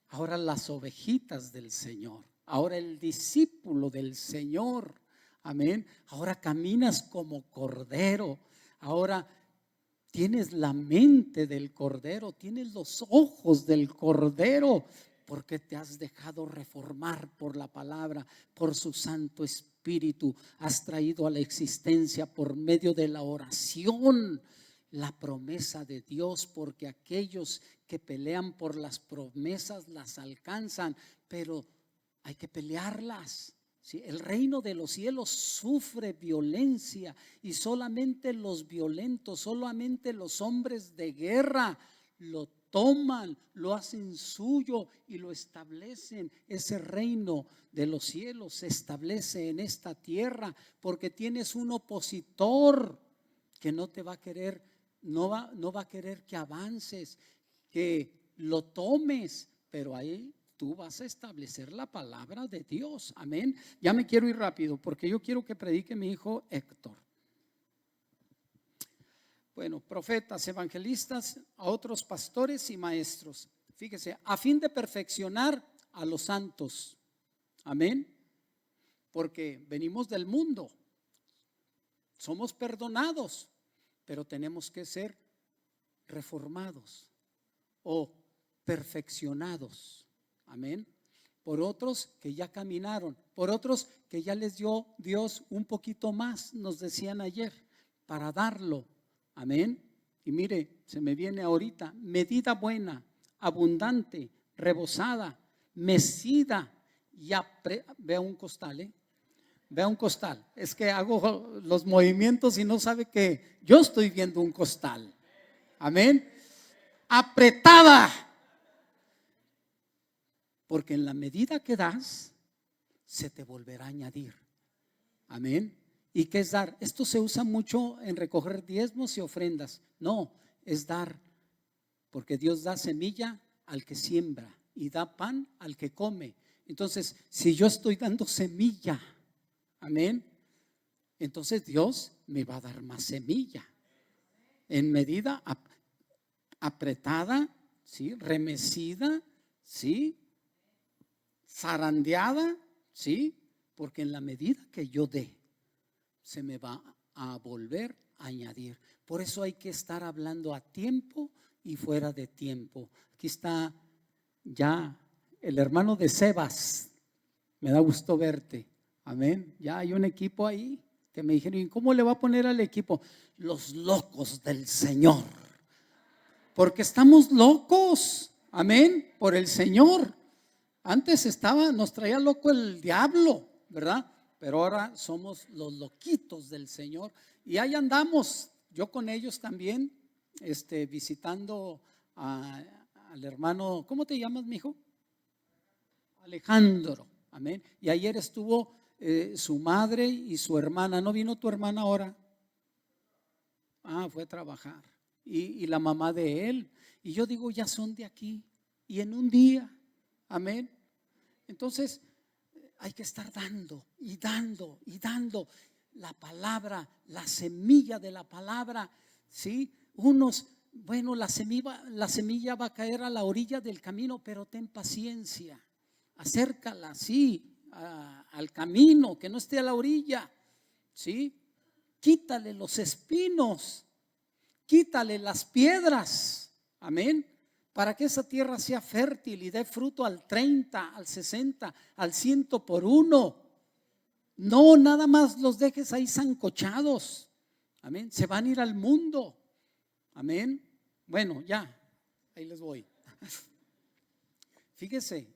Ahora las ovejitas del Señor, ahora el discípulo del Señor. Amén. Ahora caminas como cordero, ahora tienes la mente del cordero, tienes los ojos del cordero, porque te has dejado reformar por la palabra, por su Santo Espíritu. Has traído a la existencia por medio de la oración la promesa de Dios, porque aquellos que pelean por las promesas las alcanzan, pero hay que pelearlas. ¿Sí? El reino de los cielos sufre violencia y solamente los violentos, solamente los hombres de guerra lo toman, lo hacen suyo y lo establecen. Ese reino de los cielos se establece en esta tierra porque tienes un opositor que no te va a querer, no va a querer que avances, que lo tomes, pero ahí tú vas a establecer la palabra de Dios. Amén. Ya me quiero ir rápido porque yo quiero que predique mi hijo Héctor. Bueno, profetas, evangelistas, a otros pastores y maestros. Fíjese, a fin de perfeccionar a los santos. Amén. Porque venimos del mundo. Somos perdonados, pero tenemos que ser reformados o perfeccionados. Amén. Por otros que ya caminaron, por otros que ya les dio Dios un poquito más, nos decían ayer, para darlo. Amén. Y mire, se me viene ahorita, medida buena, abundante, rebosada, mecida y vea un costal, vea un costal. Es que hago los movimientos y no sabe que yo estoy viendo un costal. Amén. Apretada. Porque en la medida que das, se te volverá a añadir. Amén. ¿Y qué es dar? Esto se usa mucho en recoger diezmos y ofrendas. No, es dar. Porque Dios da semilla al que siembra y da pan al que come. Entonces, si yo estoy dando semilla, amén, entonces Dios me va a dar más semilla. En medida apretada, ¿sí? Remecida, ¿sí? Zarandeada, ¿sí? Porque en la medida que yo dé, se me va a volver a añadir. Por eso hay que estar hablando a tiempo y fuera de tiempo. Aquí está ya el hermano de Sebas. Me da gusto verte. Amén. Ya hay un equipo ahí que me dijeron, ¿y cómo le va a poner al equipo? Los locos del Señor. Porque estamos locos. Amén. Por el Señor. Antes nos traía loco el diablo, ¿verdad? Pero ahora somos los loquitos del Señor. Y ahí andamos, yo con ellos también, visitando al hermano, ¿cómo te llamas, mijo? Alejandro, amén. Y ayer estuvo su madre y su hermana. ¿No vino tu hermana ahora? Fue a trabajar. Y la mamá de él. Y yo digo, ya son de aquí. Y en un día, amén. Entonces, hay que estar dando y dando y dando la palabra, la semilla de la palabra, ¿sí? Bueno, la semilla va a caer a la orilla del camino, pero ten paciencia, acércala, sí, al camino, que no esté a la orilla, ¿sí? Quítale los espinos, quítale las piedras, amén. Para que esa tierra sea fértil y dé fruto al 30, al 60, al 100 por uno. No, nada más los dejes ahí zancochados. Amén. Se van a ir al mundo. Amén. Bueno, ya, ahí les voy. Fíjese,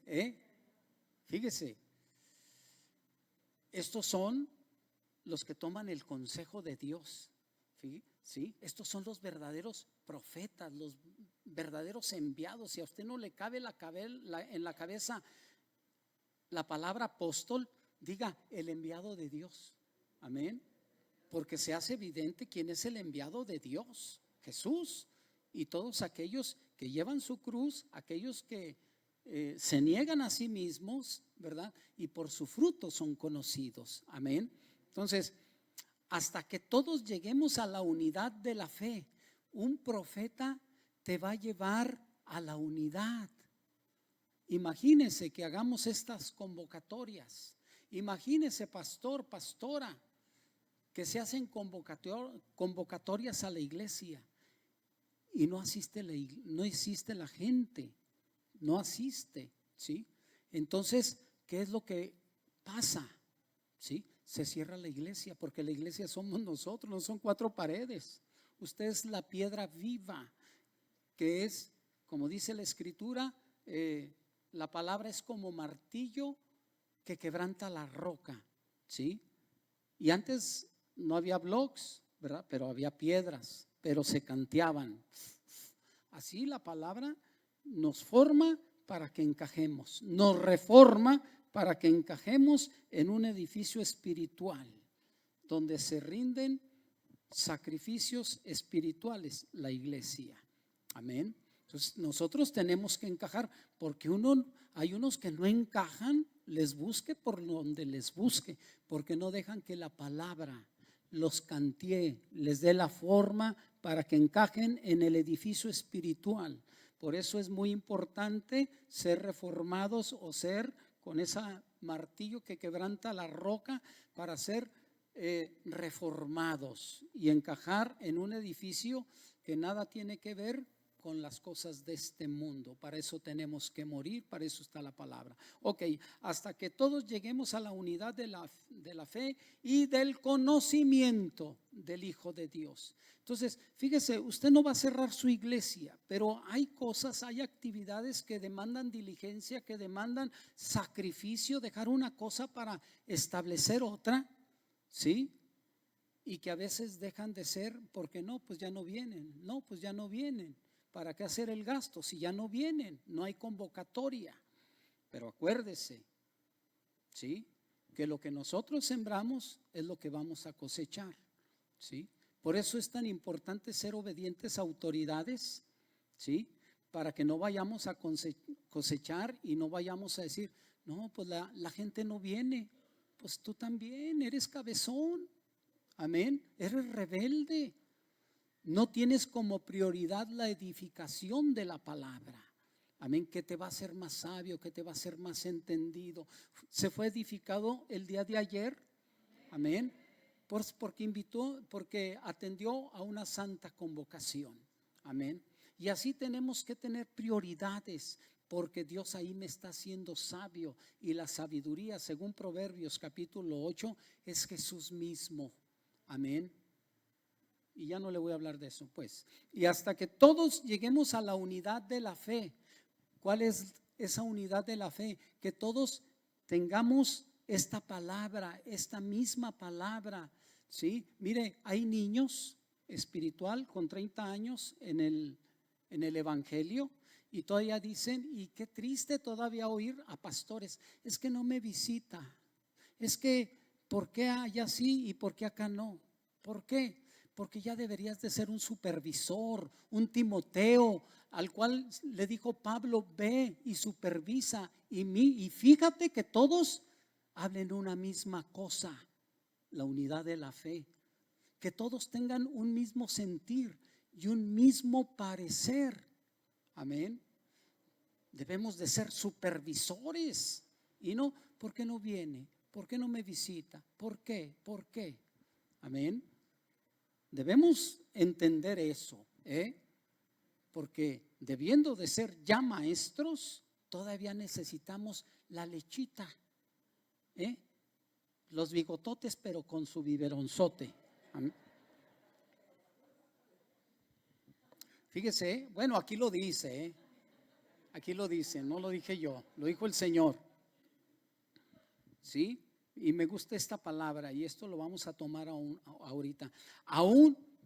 fíjese. Estos son los que toman el consejo de Dios. ¿Sí? Estos son los verdaderos profetas, los verdaderos enviados. Si a usted no le cabe en la cabeza la palabra apóstol, diga el enviado de Dios. Amén. Porque se hace evidente quién es el enviado de Dios, Jesús. Y todos aquellos que llevan su cruz, aquellos que se niegan a sí mismos, ¿verdad? Y por su fruto son conocidos. Amén. Entonces, hasta que todos lleguemos a la unidad de la fe. Un profeta te va a llevar a la unidad. Imagínese que hagamos estas convocatorias. Imagínese, pastor, pastora, que se hacen convocatorias a la iglesia y no asiste la gente, no asiste, ¿sí? Entonces, ¿qué es lo que pasa? ¿Sí? Se cierra la iglesia, porque la iglesia somos nosotros, no son cuatro paredes. Usted es la piedra viva, que es, como dice la escritura, la palabra es como martillo que quebranta la roca, ¿sí? Y antes no había bloques, ¿verdad? Pero había piedras, pero se canteaban. Así la palabra nos forma para que encajemos, nos reforma para que encajemos en un edificio espiritual donde se rinden sacrificios espirituales, la iglesia. Amén. Entonces nosotros tenemos que encajar, porque hay unos que no encajan, les busque por donde les busque, porque no dejan que la palabra los cantee, les dé la forma para que encajen en el edificio espiritual. Por eso es muy importante ser reformados o ser con ese martillo que quebranta la roca para ser reformados y encajar en un edificio que nada tiene que ver con las cosas de este mundo. Para eso tenemos que morir, para eso está la palabra. Ok, hasta que todos lleguemos a la unidad de la fe y del conocimiento del Hijo de Dios. Entonces, fíjese, usted no va a cerrar su iglesia, pero hay cosas, hay actividades que demandan diligencia, que demandan sacrificio, dejar una cosa para establecer otra, ¿sí? Y que a veces dejan de ser porque no, pues ya no vienen, no, pues ya no vienen. ¿Para qué hacer el gasto si ya no vienen? No hay convocatoria. Pero acuérdese, ¿sí? Que lo que nosotros sembramos es lo que vamos a cosechar, ¿sí? Por eso es tan importante ser obedientes a autoridades, ¿sí? Para que no vayamos a cosechar y no vayamos a decir, no, pues la gente no viene. Pues tú también eres cabezón, amén, eres rebelde. No tienes como prioridad la edificación de la palabra. Amén, que te va a hacer más sabio, que te va a hacer más entendido. ¿Se fue edificado el día de ayer? Amén. Porque atendió a una santa convocación. Amén. Y así tenemos que tener prioridades, porque Dios ahí me está haciendo sabio. Y la sabiduría, según Proverbios capítulo 8, es Jesús mismo. Amén. Y ya no le voy a hablar de eso, pues. Y hasta que todos lleguemos a la unidad de la fe. ¿Cuál es esa unidad de la fe? Que todos tengamos esta palabra, esta misma palabra, ¿sí? Mire, hay niños espiritual con 30 años en el evangelio y todavía dicen, y qué triste todavía oír a pastores, es que no me visita, es que ¿por qué allá sí y por qué acá no? ¿Por qué? Porque ya deberías de ser un supervisor, un Timoteo, al cual le dijo Pablo, ve y supervisa y fíjate que todos hablen una misma cosa, la unidad de la fe, que todos tengan un mismo sentir y un mismo parecer. Amén. Debemos de ser supervisores y no, ¿por qué no viene? ¿Por qué no me visita? ¿Por qué? ¿Por qué? Amén. Debemos entender eso, porque debiendo de ser ya maestros, todavía necesitamos la lechita, los bigototes, pero con su biberonzote. Amén. Fíjese, bueno, aquí lo dice, aquí lo dice, no lo dije yo, lo dijo el Señor. ¿Sí? Y me gusta esta palabra y esto lo vamos a tomar ahorita.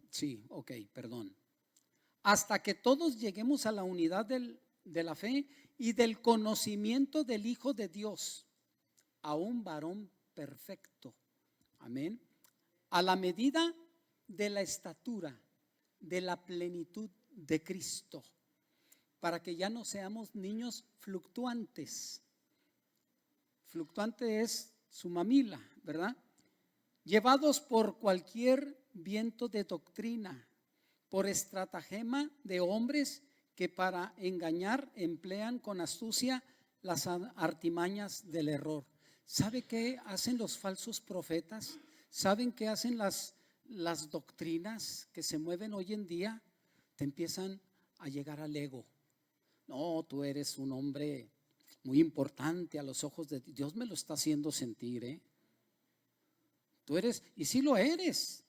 Sí, ok, perdón. Hasta que todos lleguemos a la unidad de la fe y del conocimiento del Hijo de Dios, a un varón perfecto. Amén. A la medida de la estatura, de la plenitud de Cristo, para que ya no seamos niños fluctuantes. Fluctuante es su mamila, ¿verdad? llevados por cualquier viento de doctrina, por estratagema de hombres que para engañar emplean con astucia las artimañas del error. ¿Sabe qué hacen los falsos profetas? ¿Saben qué hacen las doctrinas que se mueven hoy en día? Te empiezan a llegar al ego. No, tú eres un hombre muy importante a los ojos de Dios. Dios me lo está haciendo sentir, Tú eres, y sí lo eres,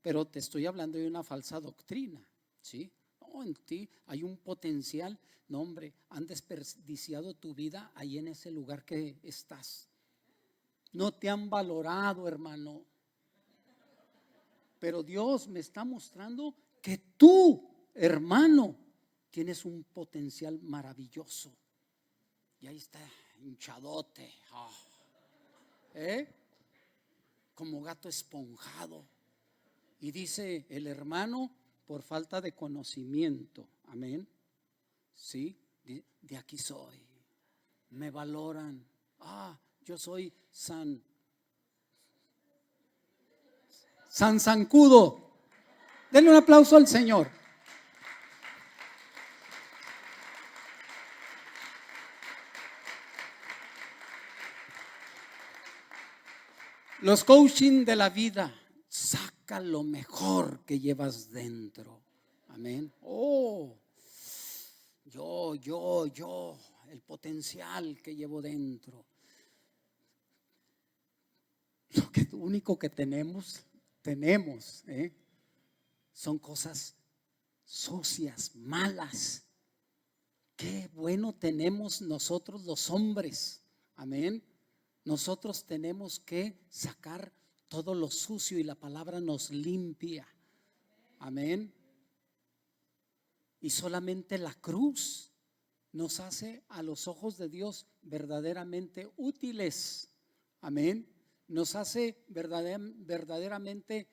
pero te estoy hablando de una falsa doctrina, ¿sí? No, en ti hay un potencial. No, hombre, han desperdiciado tu vida ahí en ese lugar que estás. No te han valorado, hermano. Pero Dios me está mostrando que tú, hermano, tienes un potencial maravilloso. Y ahí está, hinchadote, como gato esponjado. Y dice el hermano, por falta de conocimiento, amén. Sí, de aquí soy. Me valoran. Yo soy San Zancudo. Denle un aplauso al Señor. Los coaching de la vida, saca lo mejor que llevas dentro. Amén. Yo, el potencial que llevo dentro. Lo único que tenemos, son cosas sucias, malas. Qué bueno tenemos nosotros los hombres. Amén. Nosotros tenemos que sacar todo lo sucio y la palabra nos limpia. Amén. Y solamente la cruz nos hace a los ojos de Dios verdaderamente útiles. Amén. Nos hace verdaderamente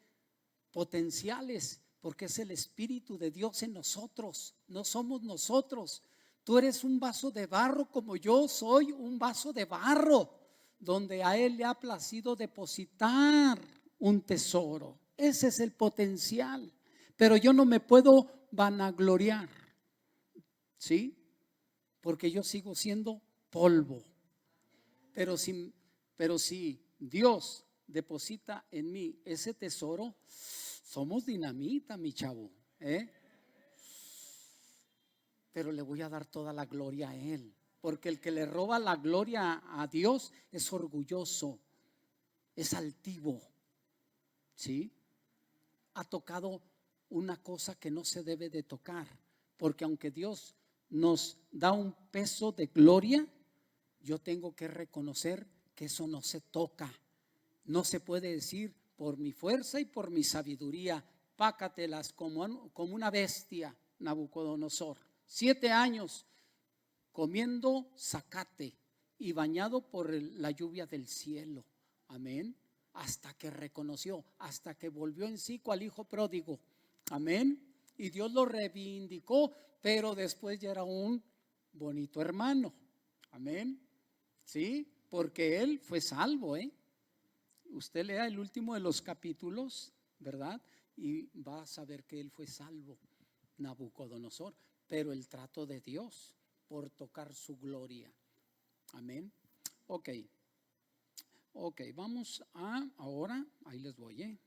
potenciales, porque es el Espíritu de Dios en nosotros. No somos nosotros. Tú eres un vaso de barro como yo soy un vaso de barro, donde a Él le ha placido depositar un tesoro. Ese es el potencial. Pero yo no me puedo vanagloriar, ¿sí? Porque yo sigo siendo polvo. Pero si Dios deposita en mí ese tesoro, somos dinamita, mi chavo, Pero le voy a dar toda la gloria a Él. Porque el que le roba la gloria a Dios es orgulloso, es altivo, ¿sí? Ha tocado una cosa que no se debe de tocar. Porque aunque Dios nos da un peso de gloria, yo tengo que reconocer que eso no se toca. No se puede decir por mi fuerza y por mi sabiduría, pácatelas como una bestia, Nabucodonosor. 7 años comiendo zacate y bañado por la lluvia del cielo. Amén. Hasta que reconoció, hasta que volvió en sí cual hijo pródigo. Amén. Y Dios lo reivindicó, pero después ya era un bonito hermano. Amén. Sí, porque él fue salvo, Usted lea el último de los capítulos, ¿verdad? Y va a saber que él fue salvo, Nabucodonosor, pero el trato de Dios por tocar su gloria. Amén. Ok, vamos ahora, ahí les voy,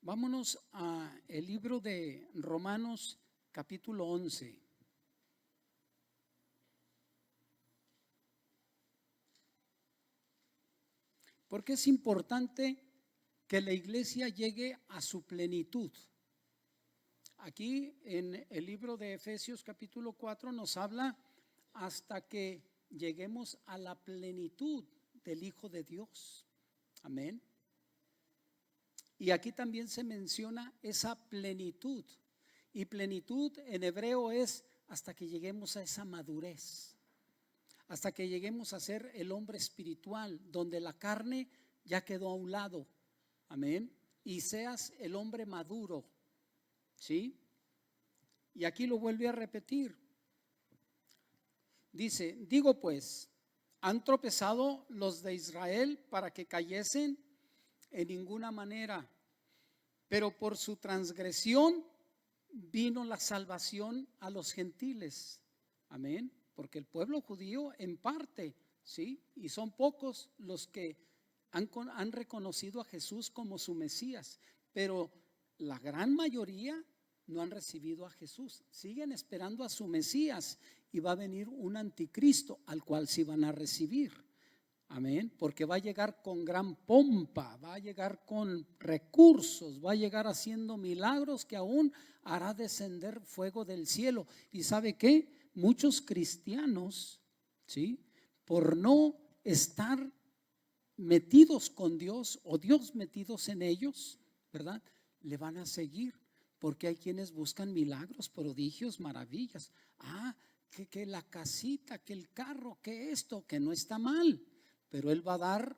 Vámonos a el libro de Romanos capítulo 11. Porque es importante que la iglesia llegue a su plenitud. Aquí en el libro de Efesios capítulo 4 nos habla hasta que lleguemos a la plenitud del Hijo de Dios. Amén. Y aquí también se menciona esa plenitud. Y plenitud en hebreo es hasta que lleguemos a esa madurez. Hasta que lleguemos a ser el hombre espiritual, donde la carne ya quedó a un lado. Amén. Y seas el hombre maduro. ¿Sí? Y aquí lo vuelve a repetir. Dice, digo pues, ¿han tropezado los de Israel para que cayesen? En ninguna manera. Pero por su transgresión vino la salvación a los gentiles. Amén. Porque el pueblo judío en parte, ¿sí? Y son pocos los que han reconocido a Jesús como su Mesías. Pero la gran mayoría no han recibido a Jesús. Siguen esperando a su Mesías y va a venir un anticristo al cual sí van a recibir. Amén, porque va a llegar con gran pompa, va a llegar con recursos, va a llegar haciendo milagros que aún hará descender fuego del cielo. ¿Y sabe qué? Muchos cristianos, ¿sí? Por no estar metidos con Dios o Dios metidos en ellos, ¿verdad? Le van a seguir, porque hay quienes buscan milagros, prodigios, maravillas. Que la casita, que el carro, que esto, que no está mal. Pero Él va a dar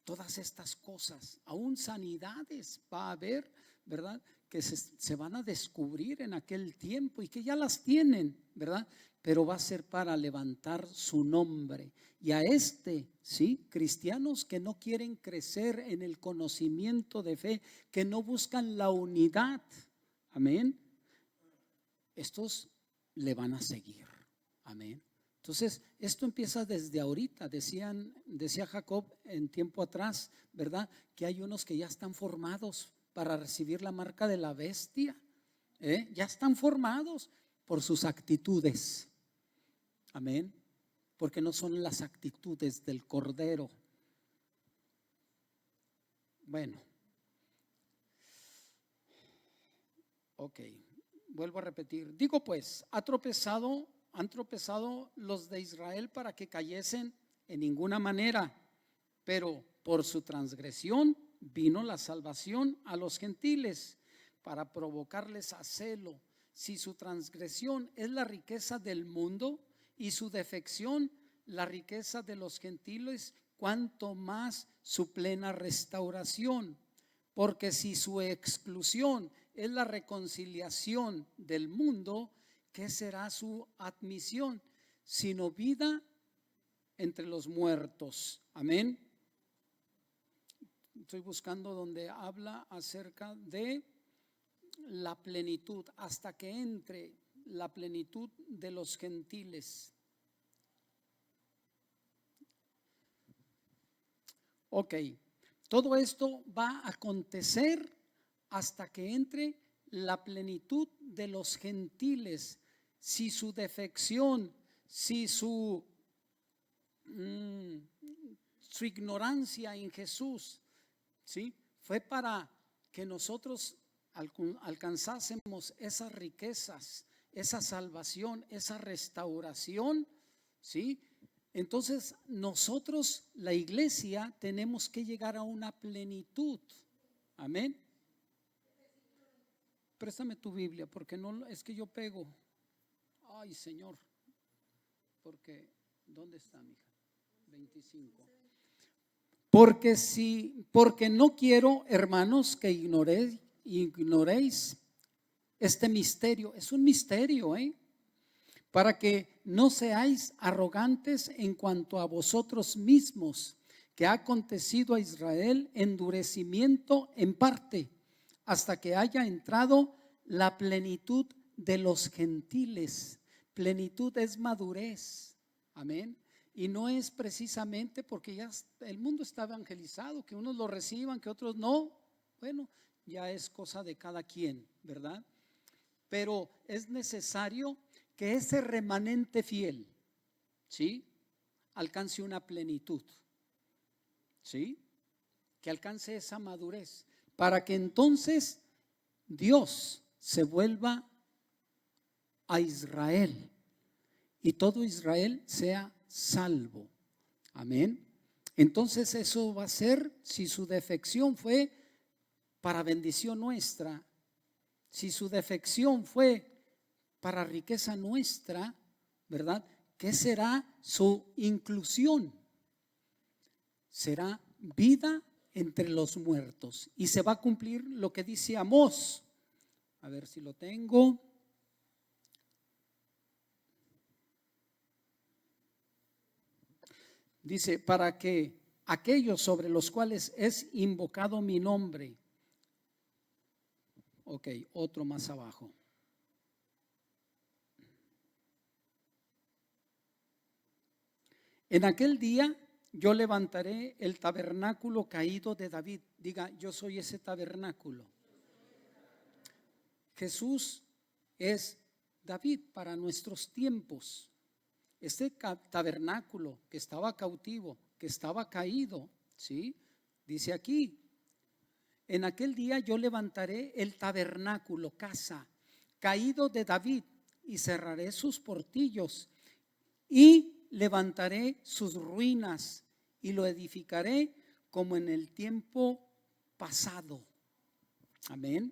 todas estas cosas, aún sanidades va a haber, ¿verdad? Que se van a descubrir en aquel tiempo y que ya las tienen, ¿verdad? Pero va a ser para levantar su nombre. Y a ¿sí? Cristianos que no quieren crecer en el conocimiento de fe, que no buscan la unidad, amén, estos le van a seguir, amén. Entonces, esto empieza desde ahorita. Decía Jacob en tiempo atrás, ¿verdad? Que hay unos que ya están formados para recibir la marca de la bestia. Ya están formados por sus actitudes. Amén. Porque no son las actitudes del Cordero. Bueno. Ok. Vuelvo a repetir. Digo pues, han tropezado los de Israel para que cayesen? En ninguna manera, pero por su transgresión vino la salvación a los gentiles para provocarles a celo. Si su transgresión es la riqueza del mundo y su defección la riqueza de los gentiles, cuanto más su plena restauración. Porque si su exclusión es la reconciliación del mundo, ¿qué será su admisión? Sino vida entre los muertos. Amén. Estoy buscando donde habla acerca de la plenitud, hasta que entre la plenitud de los gentiles. Ok, todo esto va a acontecer hasta que entre la plenitud de los gentiles. Si su defección, si su ignorancia en Jesús, ¿sí? Fue para que nosotros alcanzásemos esas riquezas, esa salvación, esa restauración, ¿sí? Entonces nosotros, la iglesia, tenemos que llegar a una plenitud. Amén. Préstame tu Biblia, porque no es que yo pego. Ay, Señor. Porque, ¿dónde está, mija? 25. Porque no quiero, hermanos, que ignoréis este misterio. Es un misterio, para que no seáis arrogantes en cuanto a vosotros mismos, que ha acontecido a Israel endurecimiento en parte, hasta que haya entrado la plenitud de los gentiles. Plenitud es madurez, amén. Y no es precisamente porque ya el mundo está evangelizado, que unos lo reciban, que otros no. Bueno, ya es cosa de cada quien, ¿verdad? Pero es necesario que ese remanente fiel, ¿sí?, alcance una plenitud, ¿sí?, que alcance esa madurez, para que entonces Dios se vuelva a Israel y todo Israel sea salvo. Amén. Entonces eso va a ser, si su defección fue para bendición nuestra, si su defección fue para riqueza nuestra, ¿verdad? ¿Qué será su inclusión? Será vida entre los muertos. Y se va a cumplir lo que dice Amós. A ver si lo tengo. Dice, para que aquellos sobre los cuales es invocado mi nombre. Ok, otro más abajo. En aquel día yo levantaré el tabernáculo caído de David. Diga, yo soy ese tabernáculo. Jesús es David para nuestros tiempos. Este tabernáculo que estaba cautivo, que estaba caído, ¿sí? Dice aquí, en aquel día yo levantaré el tabernáculo, casa, caído de David, y cerraré sus portillos y levantaré sus ruinas y lo edificaré como en el tiempo pasado. Amén.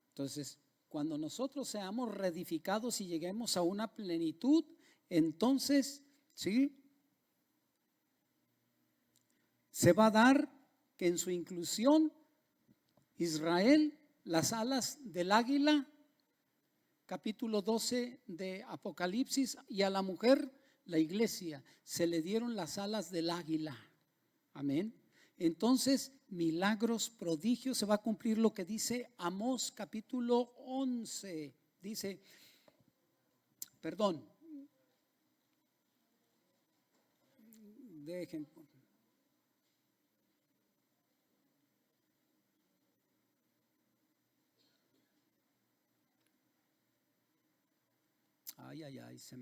Entonces, cuando nosotros seamos reedificados y lleguemos a una plenitud, entonces, ¿sí? Se va a dar que en su inclusión, Israel, las alas del águila, capítulo 12 de Apocalipsis, y a la mujer, la iglesia, se le dieron las alas del águila. Amén. Entonces, milagros, prodigios, se va a cumplir lo que dice Amós capítulo 11. Dice, perdón, dejen. Ay, se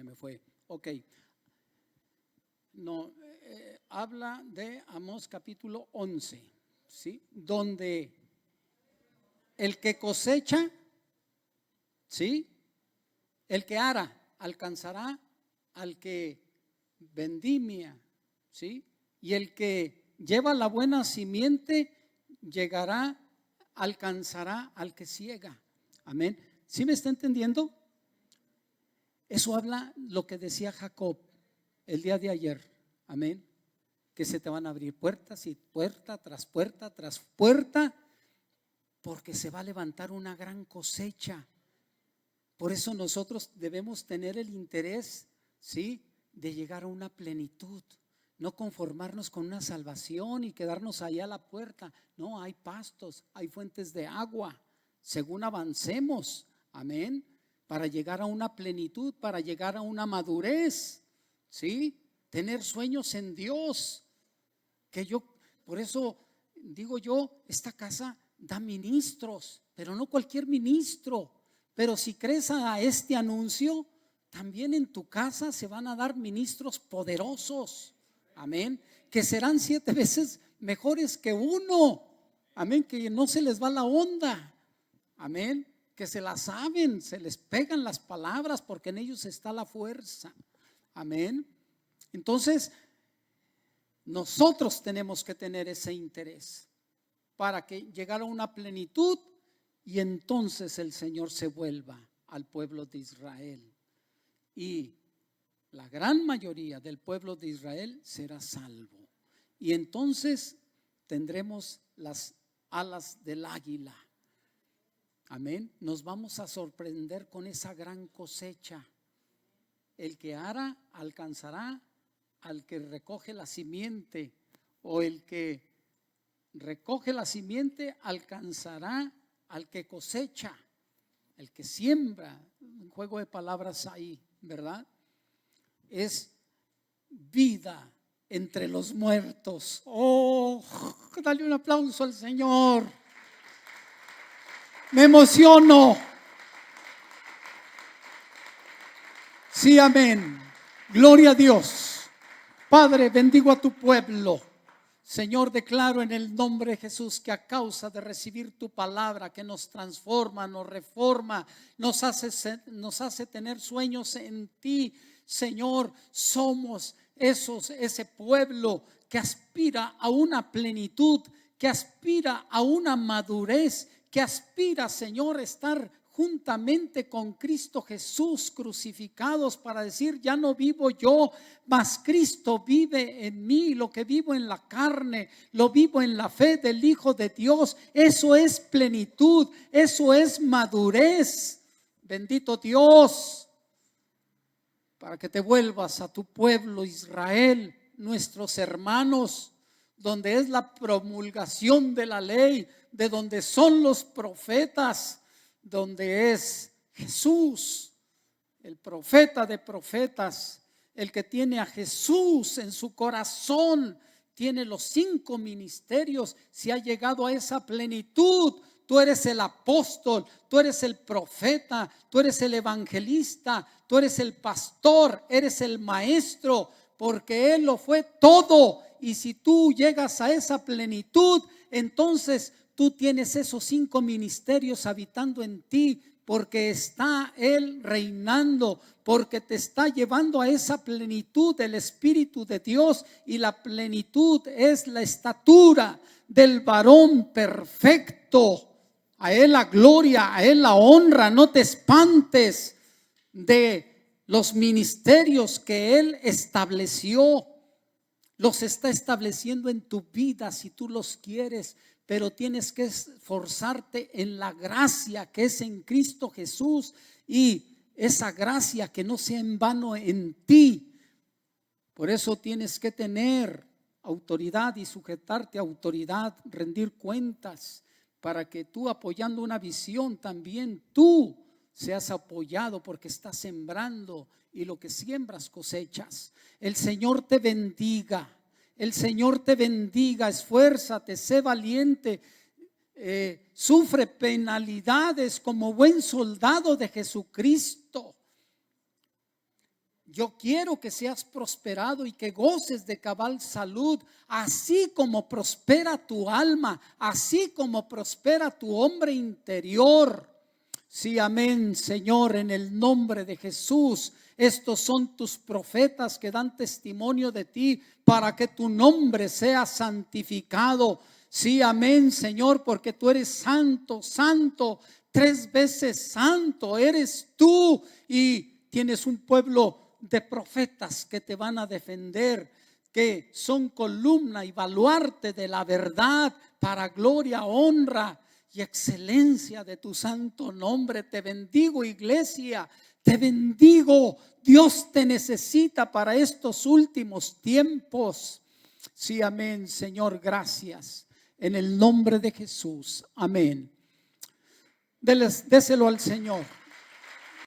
me fue. Ok. No, habla de Amós capítulo 11, ¿sí? Donde el que cosecha, ¿sí? El que ara alcanzará al que vendimia, ¿sí? Y el que lleva la buena simiente llegará, alcanzará al que ciega. Amén. ¿Sí me está entendiendo? Eso habla lo que decía Jacob el día de ayer. Amén. Que se te van a abrir puertas y puerta tras puerta tras puerta, porque se va a levantar una gran cosecha. Por eso nosotros debemos tener el interés, ¿sí?, de llegar a una plenitud. No conformarnos con una salvación y quedarnos ahí a la puerta. No, hay pastos, hay fuentes de agua, según avancemos. Amén. Para llegar a una plenitud, para llegar a una madurez, ¿sí? Tener sueños en Dios. Que yo, por eso digo yo, esta casa da ministros, pero no cualquier ministro. Pero si crees a este anuncio, también en tu casa se van a dar ministros poderosos. Amén. Que serán 7 veces mejores que uno. Amén. Que no se les va la onda. Amén. Que se la saben, se les pegan las palabras porque en ellos está la fuerza. Amén. Entonces, nosotros tenemos que tener ese interés para que llegara a una plenitud y entonces el Señor se vuelva al pueblo de Israel. Y la gran mayoría del pueblo de Israel será salvo. Y entonces tendremos las alas del águila. Amén. Nos vamos a sorprender con esa gran cosecha. El que ara alcanzará al que recoge la simiente, o el que recoge la simiente alcanzará al que cosecha, el que siembra. Un juego de palabras ahí, ¿verdad? Es vida entre los muertos. Oh, dale un aplauso al Señor. Me emociono. Sí, amén. Gloria a Dios. Padre, bendigo a tu pueblo. Señor, declaro en el nombre de Jesús que a causa de recibir tu palabra que nos transforma, nos reforma, nos hace tener sueños en ti, Señor, somos ese pueblo que aspira a una plenitud, que aspira a una madurez, que aspira, Señor, a estar juntamente con Cristo Jesús crucificados para decir, ya no vivo yo, mas Cristo vive en mí. Lo que vivo en la carne, lo vivo en la fe del Hijo de Dios. Eso es plenitud, eso es madurez. Bendito Dios. para que te vuelvas a tu pueblo Israel, nuestros hermanos, donde es la promulgación de la ley, de donde son los profetas, donde es Jesús, el profeta de profetas, el que tiene a Jesús en su corazón, tiene los 5 ministerios. Si ha llegado a esa plenitud, tú eres el apóstol, tú eres el profeta, tú eres el evangelista, tú eres el pastor, eres el maestro, porque Él lo fue todo. Y si tú llegas a esa plenitud, entonces tú tienes esos 5 ministerios habitando en ti, porque está Él reinando, porque te está llevando a esa plenitud del Espíritu de Dios. Y la plenitud es la estatura del varón perfecto. A Él la gloria, a Él la honra. No te espantes de los ministerios que Él estableció. Los está estableciendo en tu vida si tú los quieres, pero tienes que esforzarte en la gracia que es en Cristo Jesús, y esa gracia que no sea en vano en ti. Por eso tienes que tener autoridad y sujetarte a autoridad, rendir cuentas, para que tú, apoyando una visión, también tú seas apoyado, porque estás sembrando, y lo que siembras cosechas. El Señor te bendiga, el Señor te bendiga. Esfuérzate, sé valiente, sufre penalidades como buen soldado de Jesucristo. Yo quiero que seas prosperado y que goces de cabal salud, así como prospera tu alma, así como prospera tu hombre interior. Sí, amén, Señor, en el nombre de Jesús. Estos son tus profetas que dan testimonio de ti, para que tu nombre sea santificado. Sí, amén, Señor, porque tú eres santo, santo, 3 veces santo eres tú, y tienes un pueblo de profetas que te van a defender, que son columna y baluarte de la verdad, para gloria, honra y excelencia de tu santo nombre. Te bendigo, iglesia, te bendigo. Dios te necesita para estos últimos tiempos. Sí, amén, Señor, gracias. En el nombre de Jesús, amén. Déselo al Señor.